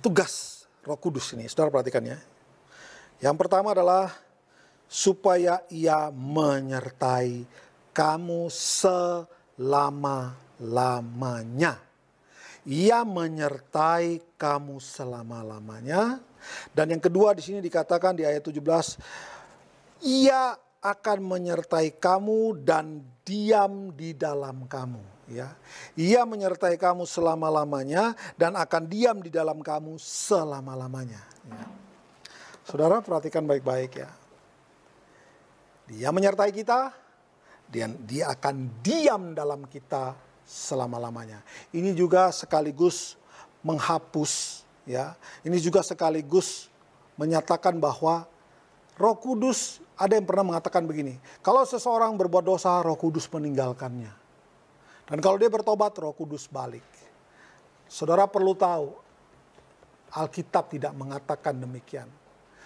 Tugas Roh Kudus ini, saudara perhatikan ya. Yang pertama adalah supaya Ia menyertai kamu selama-lamanya. Ia menyertai kamu selama-lamanya. Dan yang kedua di sini dikatakan di ayat 17, Ia akan menyertai kamu dan diam di dalam kamu. Ya, Ia menyertai kamu selama-lamanya dan akan diam di dalam kamu selama-lamanya. Ya. Saudara perhatikan baik-baik ya. Dia menyertai kita, dan Dia akan diam dalam kita selama-lamanya. Ini juga sekaligus menghapus, ya. Ini juga sekaligus menyatakan bahwa Roh Kudus, ada yang pernah mengatakan begini, kalau seseorang berbuat dosa, Roh Kudus meninggalkannya. Dan kalau dia bertobat, Roh Kudus balik. Saudara perlu tahu, Alkitab tidak mengatakan demikian.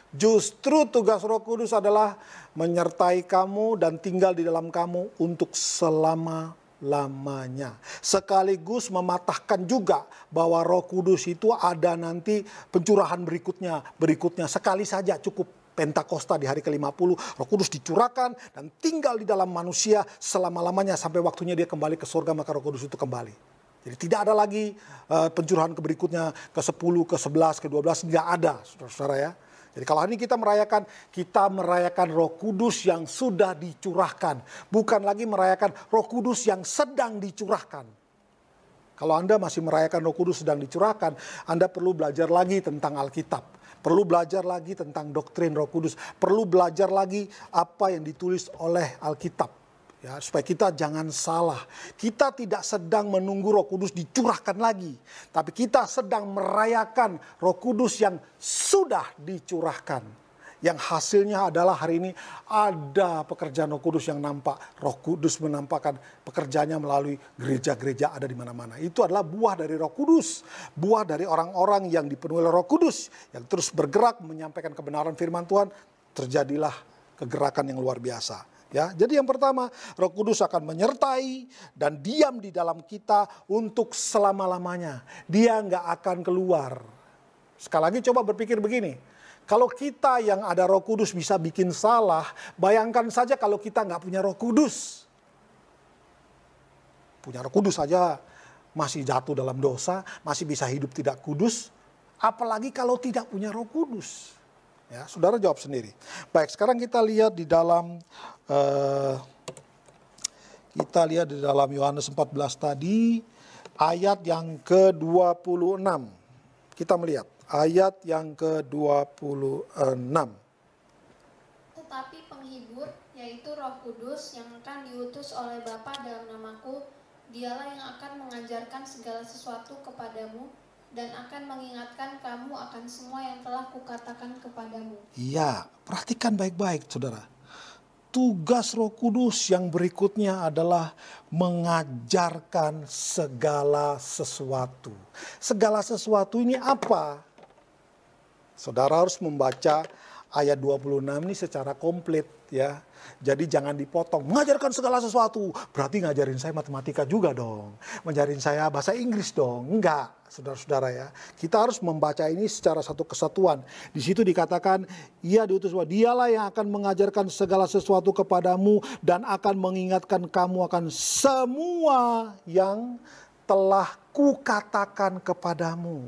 Justru tugas Roh Kudus adalah menyertai kamu dan tinggal di dalam kamu untuk selama-lamanya. Sekaligus mematahkan juga bahwa Roh Kudus itu ada nanti pencurahan berikutnya sekali saja cukup. Pentakosta di hari ke-50, Roh Kudus dicurahkan dan tinggal di dalam manusia selama-lamanya sampai waktunya dia kembali ke surga, maka Roh Kudus itu kembali. Jadi tidak ada lagi pencurahan berikutnya ke-10, ke-11, ke-12, tidak ada saudara-saudara ya. Jadi kalau hari ini kita merayakan Roh Kudus yang sudah dicurahkan, bukan lagi merayakan Roh Kudus yang sedang dicurahkan. Kalau Anda masih merayakan Roh Kudus sedang dicurahkan, Anda perlu belajar lagi tentang Alkitab. Perlu belajar lagi tentang doktrin Roh Kudus. Perlu belajar lagi apa yang ditulis oleh Alkitab. Ya, supaya kita jangan salah. Kita tidak sedang menunggu Roh Kudus dicurahkan lagi. Tapi kita sedang merayakan Roh Kudus yang sudah dicurahkan. Yang hasilnya adalah hari ini ada pekerjaan Roh Kudus yang nampak. Roh Kudus menampakkan pekerjaannya melalui gereja-gereja ada di mana-mana. Itu adalah buah dari Roh Kudus. Buah dari orang-orang yang dipenuhi oleh Roh Kudus. Yang terus bergerak menyampaikan kebenaran firman Tuhan. Terjadilah kegerakan yang luar biasa. Ya, jadi yang pertama, Roh Kudus akan menyertai dan diam di dalam kita untuk selama-lamanya. Dia nggak akan keluar. Sekali lagi coba berpikir begini, kalau kita yang ada Roh Kudus bisa bikin salah, bayangkan saja kalau kita nggak punya Roh Kudus. Punya Roh Kudus saja masih jatuh dalam dosa, masih bisa hidup tidak kudus, apalagi kalau tidak punya Roh Kudus. Ya, saudara jawab sendiri. Baik, sekarang kita lihat di dalam Yohanes 14 tadi, ayat yang ke-26. Kita melihat ayat yang ke-26. Tetapi penghibur, yaitu Roh Kudus yang akan diutus oleh Bapa dalam namaku, dialah yang akan mengajarkan segala sesuatu kepadamu, dan akan mengingatkan kamu akan semua yang telah kukatakan kepadamu. Iya, perhatikan baik-baik saudara. Tugas Roh Kudus yang berikutnya adalah mengajarkan segala sesuatu. Segala sesuatu ini apa? Saudara harus membaca ayat 26 ini secara komplit ya. Jadi jangan dipotong. Mengajarkan segala sesuatu. Berarti ngajarin saya matematika juga dong. Ngajarin saya bahasa Inggris dong. Enggak, saudara-saudara ya. Kita harus membaca ini secara satu kesatuan. Di situ dikatakan, ia diutus bahwa dialah yang akan mengajarkan segala sesuatu kepadamu dan akan mengingatkan kamu akan semua yang telah kukatakan kepadamu.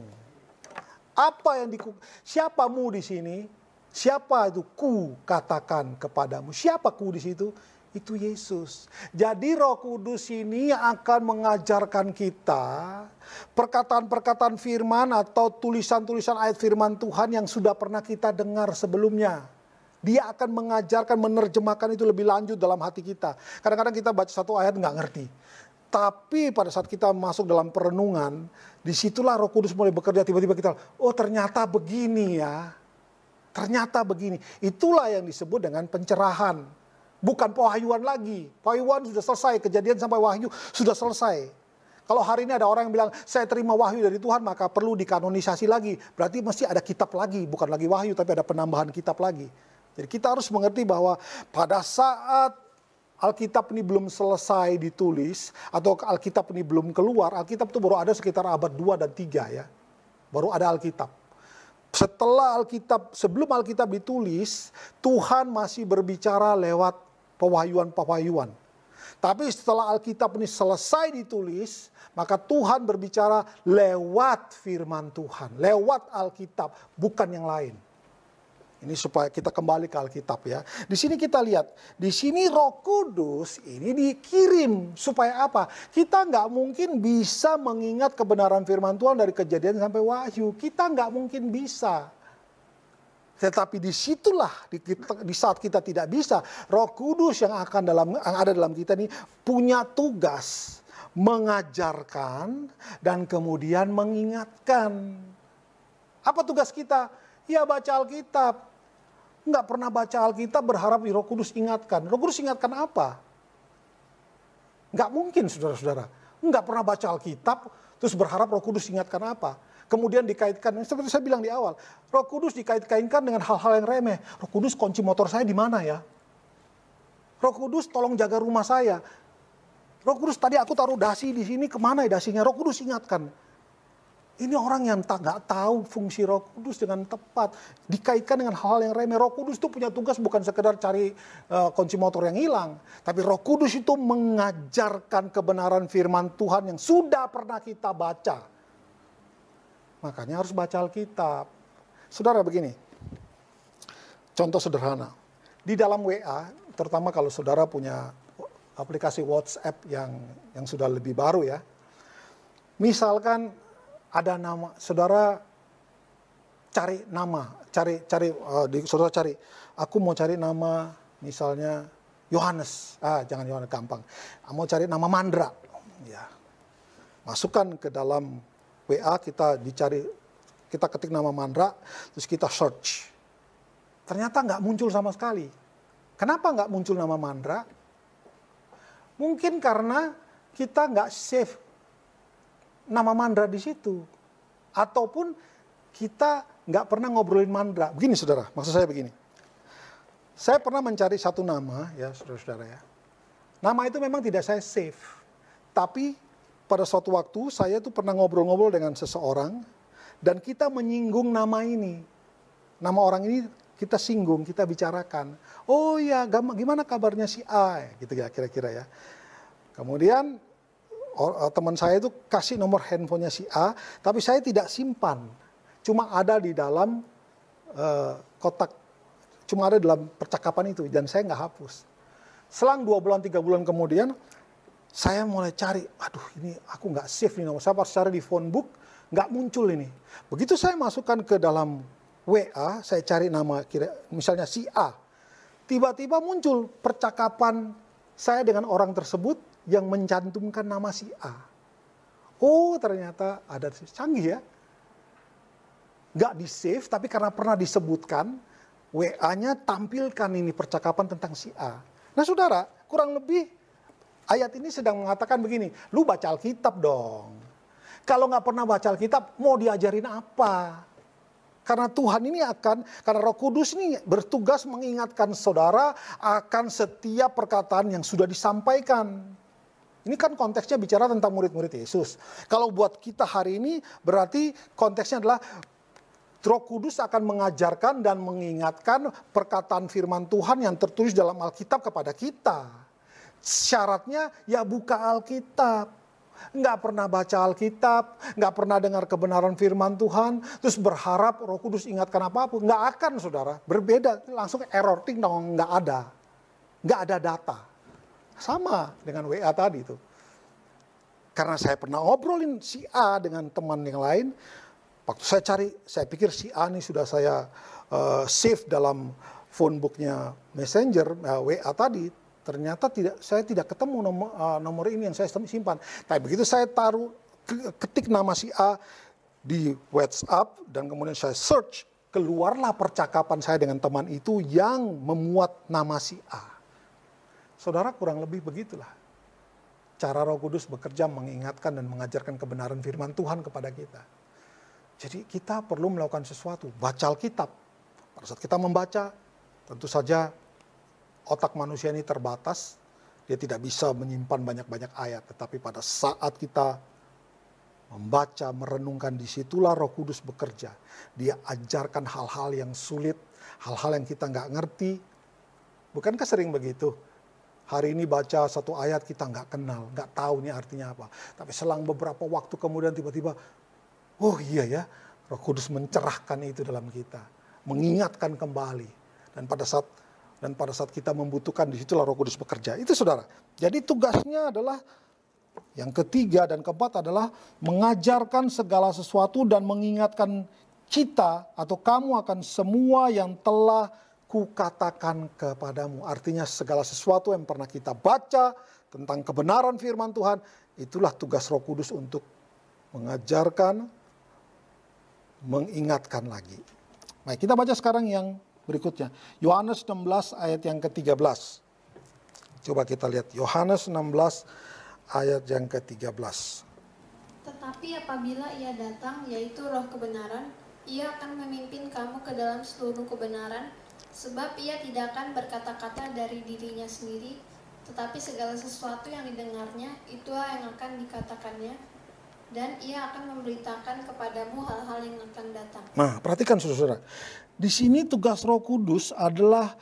Apa yang siapamu di sini? Siapa itu ku katakan kepadamu? Siapa ku di situ? Itu Yesus. Jadi Roh Kudus ini akan mengajarkan kita perkataan-perkataan firman atau tulisan-tulisan ayat firman Tuhan yang sudah pernah kita dengar sebelumnya. Dia akan mengajarkan, menerjemahkan itu lebih lanjut dalam hati kita. Kadang-kadang kita baca satu ayat nggak ngerti. Tapi pada saat kita masuk dalam perenungan, disitulah Roh Kudus mulai bekerja. Tiba-tiba kita, oh ternyata begini ya. Ternyata begini. Itulah yang disebut dengan pencerahan. Bukan pewahyuan lagi. Pewahyuan sudah selesai. Kejadian sampai wahyu sudah selesai. Kalau hari ini ada orang yang bilang, saya terima wahyu dari Tuhan, maka perlu dikanonisasi lagi. Berarti mesti ada kitab lagi. Bukan lagi wahyu, tapi ada penambahan kitab lagi. Jadi kita harus mengerti bahwa pada saat Alkitab ini belum selesai ditulis, atau Alkitab ini belum keluar, Alkitab itu baru ada sekitar abad 2 dan 3 ya. Baru ada Alkitab. Setelah Alkitab, sebelum Alkitab ditulis, Tuhan masih berbicara lewat pewahyuan-pewahyuan. Tapi setelah Alkitab ini selesai ditulis, maka Tuhan berbicara lewat firman Tuhan, lewat Alkitab, bukan yang lain. Ini supaya kita kembali ke Alkitab ya. Di sini kita lihat, di sini Roh Kudus ini dikirim supaya apa? Kita nggak mungkin bisa mengingat kebenaran firman Tuhan dari Kejadian sampai Wahyu. Kita nggak mungkin bisa. Tetapi disitulah di saat kita tidak bisa, Roh Kudus yang ada dalam kita ini punya tugas mengajarkan dan kemudian mengingatkan. Apa tugas kita? Ya baca Alkitab. Nggak pernah baca Alkitab berharap Roh Kudus ingatkan. Roh Kudus ingatkan apa? Nggak mungkin saudara-saudara. Nggak pernah baca Alkitab terus berharap Roh Kudus ingatkan apa? Kemudian dikaitkan, seperti saya bilang di awal, Roh Kudus dikait-kaitkan dengan hal-hal yang remeh. Roh Kudus kunci motor saya di mana ya? Roh Kudus tolong jaga rumah saya. Roh Kudus tadi aku taruh dasi di sini, kemana ya dasinya? Roh Kudus ingatkan. Ini orang yang nggak tahu fungsi Roh Kudus dengan tepat. Dikaitkan dengan hal-hal yang remeh. Roh Kudus itu punya tugas bukan sekedar cari kunci motor yang hilang. Tapi Roh Kudus itu mengajarkan kebenaran firman Tuhan yang sudah pernah kita baca. Makanya harus baca Alkitab. Saudara begini, contoh sederhana. Di dalam WA, terutama kalau saudara punya aplikasi WhatsApp yang sudah lebih baru ya. Misalkan ada nama, saudara cari nama, saudara cari, aku mau cari nama misalnya Yohanes, jangan Yohanes gampang, mau cari nama Mandra, ya, masukkan ke dalam WA kita ketik nama Mandra, terus kita search, ternyata nggak muncul sama sekali. Kenapa nggak muncul nama Mandra? Mungkin karena kita nggak save nama Mandra di situ. Ataupun kita nggak pernah ngobrolin Mandra. Begini saudara, maksud saya begini. Saya pernah mencari satu nama, ya saudara-saudara ya. Nama itu memang tidak saya save. Tapi pada suatu waktu saya tuh pernah ngobrol-ngobrol dengan seseorang. Dan kita menyinggung nama ini. Nama orang ini kita singgung, kita bicarakan. Oh ya, gimana kabarnya si A? Gitu ya kira-kira ya. Kemudian teman saya itu kasih nomor handphonenya si A. Tapi saya tidak simpan. Cuma ada di dalam kotak. Cuma ada dalam percakapan itu dan saya nggak hapus. Selang 2 bulan, 3 bulan kemudian, saya mulai cari, aduh ini aku nggak save nih nomor. Saya pas cari di phone book, nggak muncul ini. Begitu saya masukkan ke dalam WA, saya cari nama, misalnya si A. Tiba-tiba muncul percakapan saya dengan orang tersebut yang mencantumkan nama si A. Oh ternyata ada, canggih ya. Nggak di save, tapi karena pernah disebutkan, WA-nya tampilkan ini percakapan tentang si A. Nah saudara, kurang lebih ayat ini sedang mengatakan begini, lu baca Alkitab dong. Kalau nggak pernah baca Alkitab, mau diajarin apa? Karena Tuhan ini karena Roh Kudus ini bertugas mengingatkan saudara akan setiap perkataan yang sudah disampaikan. Ini kan konteksnya bicara tentang murid-murid Yesus. Kalau buat kita hari ini berarti konteksnya adalah Roh Kudus akan mengajarkan dan mengingatkan perkataan firman Tuhan yang tertulis dalam Alkitab kepada kita. Syaratnya ya buka Alkitab. Nggak pernah baca Alkitab, nggak pernah dengar kebenaran firman Tuhan, terus berharap Roh Kudus ingatkan apapun. Nggak akan saudara, berbeda, langsung error, ting dong, nggak ada. Nggak ada data. Sama dengan WA tadi itu. Karena saya pernah ngobrolin si A dengan teman yang lain, waktu saya cari, saya pikir si A ini sudah saya save dalam phone booknya Messenger, WA tadi. Ternyata saya tidak ketemu nomor ini yang saya simpan. Tapi begitu saya ketik nama si A di WhatsApp dan kemudian saya search, keluarlah percakapan saya dengan teman itu yang memuat nama si A. Saudara kurang lebih begitulah. Cara Roh Kudus bekerja mengingatkan dan mengajarkan kebenaran firman Tuhan kepada kita. Jadi kita perlu melakukan sesuatu, baca Alkitab. Pada saat kita membaca, tentu saja otak manusia ini terbatas. Dia tidak bisa menyimpan banyak-banyak ayat. Tetapi pada saat kita membaca, merenungkan, disitulah Roh Kudus bekerja. Dia ajarkan hal-hal yang sulit, hal-hal yang kita nggak ngerti. Bukankah sering begitu? Hari ini baca satu ayat kita nggak kenal, nggak tahu ini artinya apa. Tapi selang beberapa waktu kemudian tiba-tiba, oh iya ya, Roh Kudus mencerahkan itu dalam kita, mengingatkan kembali. Dan pada saat kita membutuhkan, disitulah Roh Kudus bekerja. Itu saudara. Jadi tugasnya adalah yang ketiga dan keempat adalah mengajarkan segala sesuatu dan mengingatkan kita atau kamu akan semua yang telah kukatakan kepadamu. Artinya segala sesuatu yang pernah kita baca tentang kebenaran firman Tuhan, itulah tugas Roh Kudus untuk mengajarkan, mengingatkan lagi. Baik, kita baca sekarang yang berikutnya. Yohanes 16 ayat yang ke-13. Coba kita lihat Yohanes 16 ayat yang ke-13. Tetapi apabila ia datang, yaitu Roh kebenaran, ia akan memimpin kamu ke dalam seluruh kebenaran, sebab ia tidak akan berkata-kata dari dirinya sendiri, tetapi segala sesuatu yang didengarnya, itulah yang akan dikatakannya, dan ia akan memberitakan kepadamu hal-hal yang akan datang. Nah, perhatikan saudara. Di sini tugas Roh Kudus adalah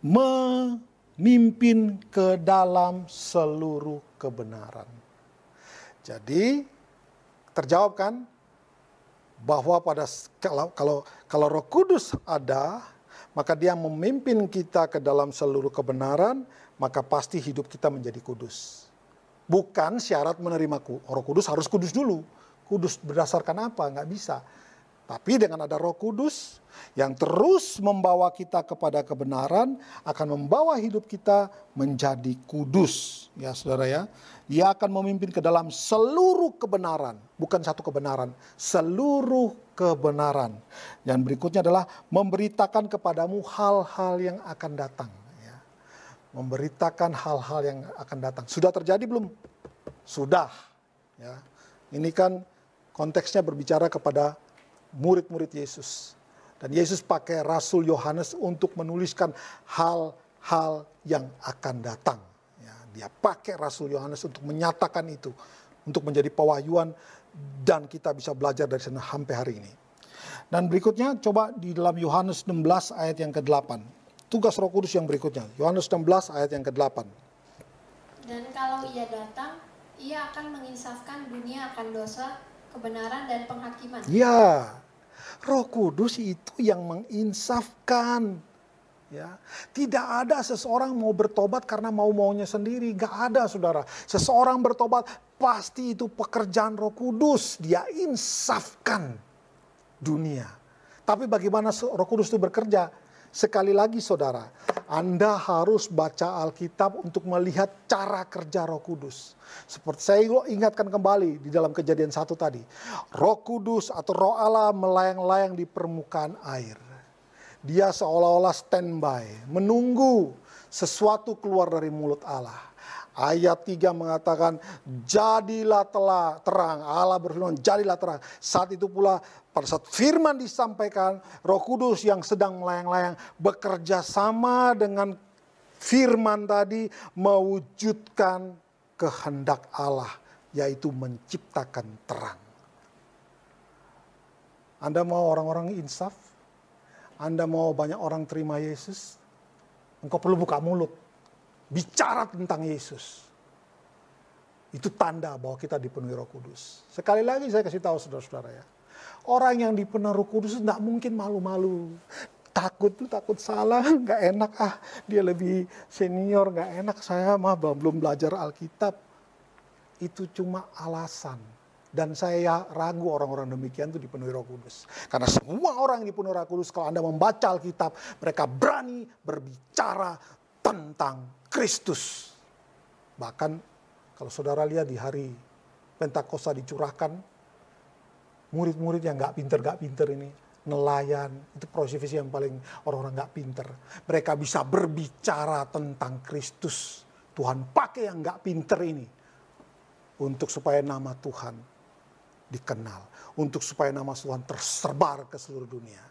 memimpin ke dalam seluruh kebenaran. Jadi terjawab kan bahwa kalau Roh Kudus ada, maka dia memimpin kita ke dalam seluruh kebenaran, maka pasti hidup kita menjadi kudus. Bukan syarat menerima Roh Kudus harus kudus dulu. Kudus berdasarkan apa? Nggak bisa. Tapi dengan ada Roh Kudus yang terus membawa kita kepada kebenaran, akan membawa hidup kita menjadi kudus. Ya saudara ya. Dia akan memimpin ke dalam seluruh kebenaran. Bukan satu kebenaran, seluruh kebenaran. Yang berikutnya adalah memberitakan kepadamu hal-hal yang akan datang. Ya. Memberitakan hal-hal yang akan datang. Sudah terjadi belum? Sudah. Ya. Ini kan konteksnya berbicara kepada murid-murid Yesus. Dan Yesus pakai Rasul Yohanes untuk menuliskan hal-hal yang akan datang. Ya, dia pakai Rasul Yohanes untuk menyatakan itu, untuk menjadi pewahyuan, dan kita bisa belajar dari sana sampai hari ini. Dan berikutnya coba di dalam Yohanes 16 ayat yang ke-8. Tugas Roh Kudus yang berikutnya, Yohanes 16 ayat yang ke-8. Dan kalau ia datang, ia akan menginsafkan dunia akan dosa, kebenaran, dan penghakiman. Ya, Roh Kudus itu yang menginsafkan. Ya, tidak ada seseorang mau bertobat karena mau-maunya sendiri. Gak ada, saudara. Seseorang bertobat pasti itu pekerjaan Roh Kudus. Dia insafkan dunia. Tapi bagaimana Roh Kudus itu bekerja? Sekali lagi saudara, Anda harus baca Alkitab untuk melihat cara kerja Roh Kudus. Seperti saya ingatkan kembali di dalam Kejadian 1 tadi. Roh Kudus atau Roh Allah melayang-layang di permukaan air. Dia seolah-olah standby, menunggu sesuatu keluar dari mulut Allah. Ayat 3 mengatakan, jadilah terang. Allah berfirman, jadilah terang. Saat itu pula pada saat firman disampaikan, Roh Kudus yang sedang melayang-layang bekerja sama dengan firman tadi mewujudkan kehendak Allah, yaitu menciptakan terang. Anda mau orang-orang insaf? Anda mau banyak orang terima Yesus? Engkau perlu buka mulut. Bicara tentang Yesus. Itu tanda bahwa kita dipenuhi Roh Kudus. Sekali lagi saya kasih tahu saudara-saudara ya. Orang yang dipenuhi Roh Kudus tidak mungkin malu-malu. Takut salah, gak enak dia lebih senior, gak enak saya mah belum belajar Alkitab. Itu cuma alasan. Dan saya ragu orang-orang demikian itu dipenuhi Roh Kudus. Karena semua orang yang dipenuhi Roh Kudus, kalau Anda membaca Alkitab, mereka berani berbicara tentang Kristus. Bahkan kalau saudara lihat di hari Pentakosta dicurahkan, murid-murid yang gak pinter ini, nelayan, itu profesi yang paling orang-orang gak pinter. Mereka bisa berbicara tentang Kristus. Tuhan pakai yang gak pinter ini untuk supaya nama Tuhan dikenal, untuk supaya nama Tuhan tersebar ke seluruh dunia.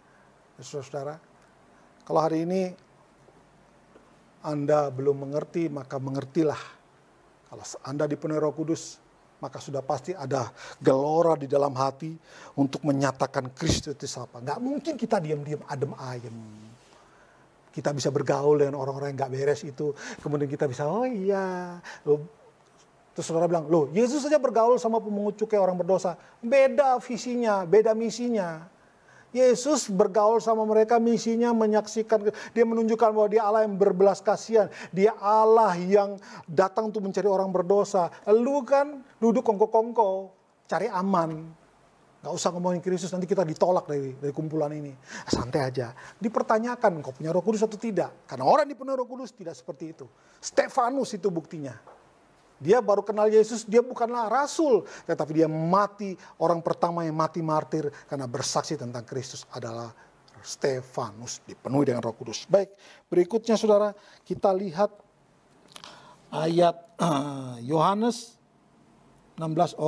Saudara-saudara, kalau hari ini Anda belum mengerti, maka mengertilah. Kalau Anda dipenuhi Roh Kudus, maka sudah pasti ada gelora di dalam hati untuk menyatakan Kristus itu siapa. Gak mungkin kita diam-diam adem ayem. Kita bisa bergaul dengan orang-orang yang gak beres itu. Kemudian kita bisa, oh iya. Terus saudara bilang, loh Yesus saja bergaul sama pemungut cukai orang berdosa. Beda visinya, beda misinya. Yesus bergaul sama mereka, misinya menyaksikan, dia menunjukkan bahwa dia Allah yang berbelas kasihan. Dia Allah yang datang untuk mencari orang berdosa. Lu kan duduk kongko-kongko, cari aman. Gak usah ngomongin Kristus, nanti kita ditolak dari kumpulan ini. Santai aja. Dipertanyakan, kau punya Roh Kudus atau tidak? Karena orang dipenuhi Roh Kudus tidak seperti itu. Stefanus itu buktinya. Dia baru kenal Yesus, dia bukanlah rasul. Tetapi dia mati, orang pertama yang mati martir karena bersaksi tentang Kristus adalah Stefanus, dipenuhi dengan Roh Kudus. Baik, berikutnya saudara, kita lihat ayat Yohanes 16.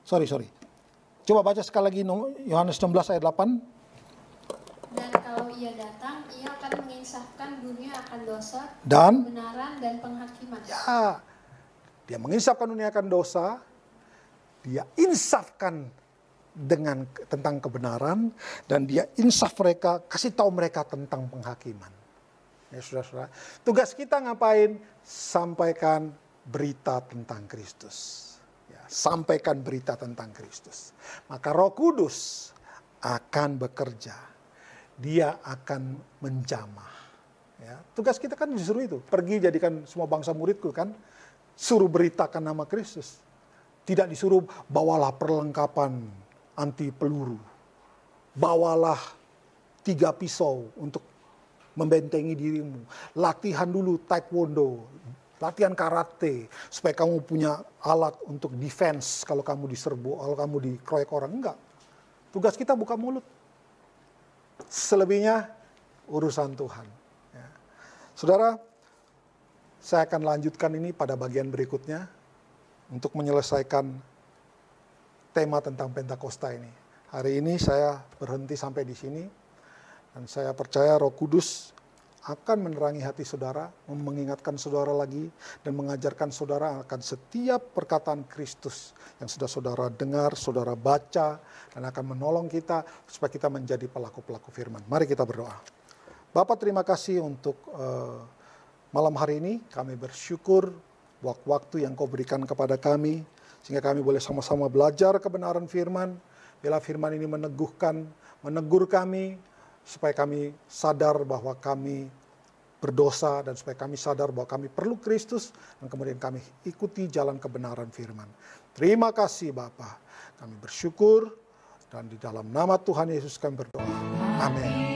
Sorry. Coba baca sekali lagi Yohanes 16 ayat 8. Dan kalau ia datang, ia akan menginsafkan dunia akan dosa, dan kebenaran, dan penghakiman. Ya, dia menginsafkan dunia akan dosa, dia insafkan tentang kebenaran, dan dia insaf mereka, kasih tahu mereka tentang penghakiman. Ya saudara-saudara, tugas kita ngapain? Sampaikan berita tentang Kristus. Ya, sampaikan berita tentang Kristus. Maka Roh Kudus akan bekerja. Dia akan menjamah. Ya, tugas kita kan disuruh itu. Pergi jadikan semua bangsa muridku kan. Suruh beritakan nama Kristus. Tidak disuruh bawalah perlengkapan anti peluru. Bawalah 3 pisau untuk membentengi dirimu. Latihan dulu taekwondo. Latihan karate. Supaya kamu punya alat untuk defense kalau kamu diserbu. Kalau kamu dikeroyok orang. Enggak. Tugas kita buka mulut. Selebihnya urusan Tuhan. Ya. Saudara, saya akan lanjutkan ini pada bagian berikutnya untuk menyelesaikan tema tentang Pentakosta ini. Hari ini saya berhenti sampai di sini. Dan saya percaya Roh Kudus akan menerangi hati saudara, mengingatkan saudara lagi, dan mengajarkan saudara akan setiap perkataan Kristus yang sudah saudara dengar, saudara baca, dan akan menolong kita supaya kita menjadi pelaku-pelaku firman. Mari kita berdoa. Bapa, terima kasih untuk malam hari ini. Kami bersyukur waktu yang Kau berikan kepada kami, sehingga kami boleh sama-sama belajar kebenaran firman. Bila firman ini meneguhkan, menegur kami, supaya kami sadar bahwa kami berdosa, dan supaya kami sadar bahwa kami perlu Kristus, dan kemudian kami ikuti jalan kebenaran firman. Terima kasih Bapa. Kami bersyukur, dan di dalam nama Tuhan Yesus kami berdoa. Amin.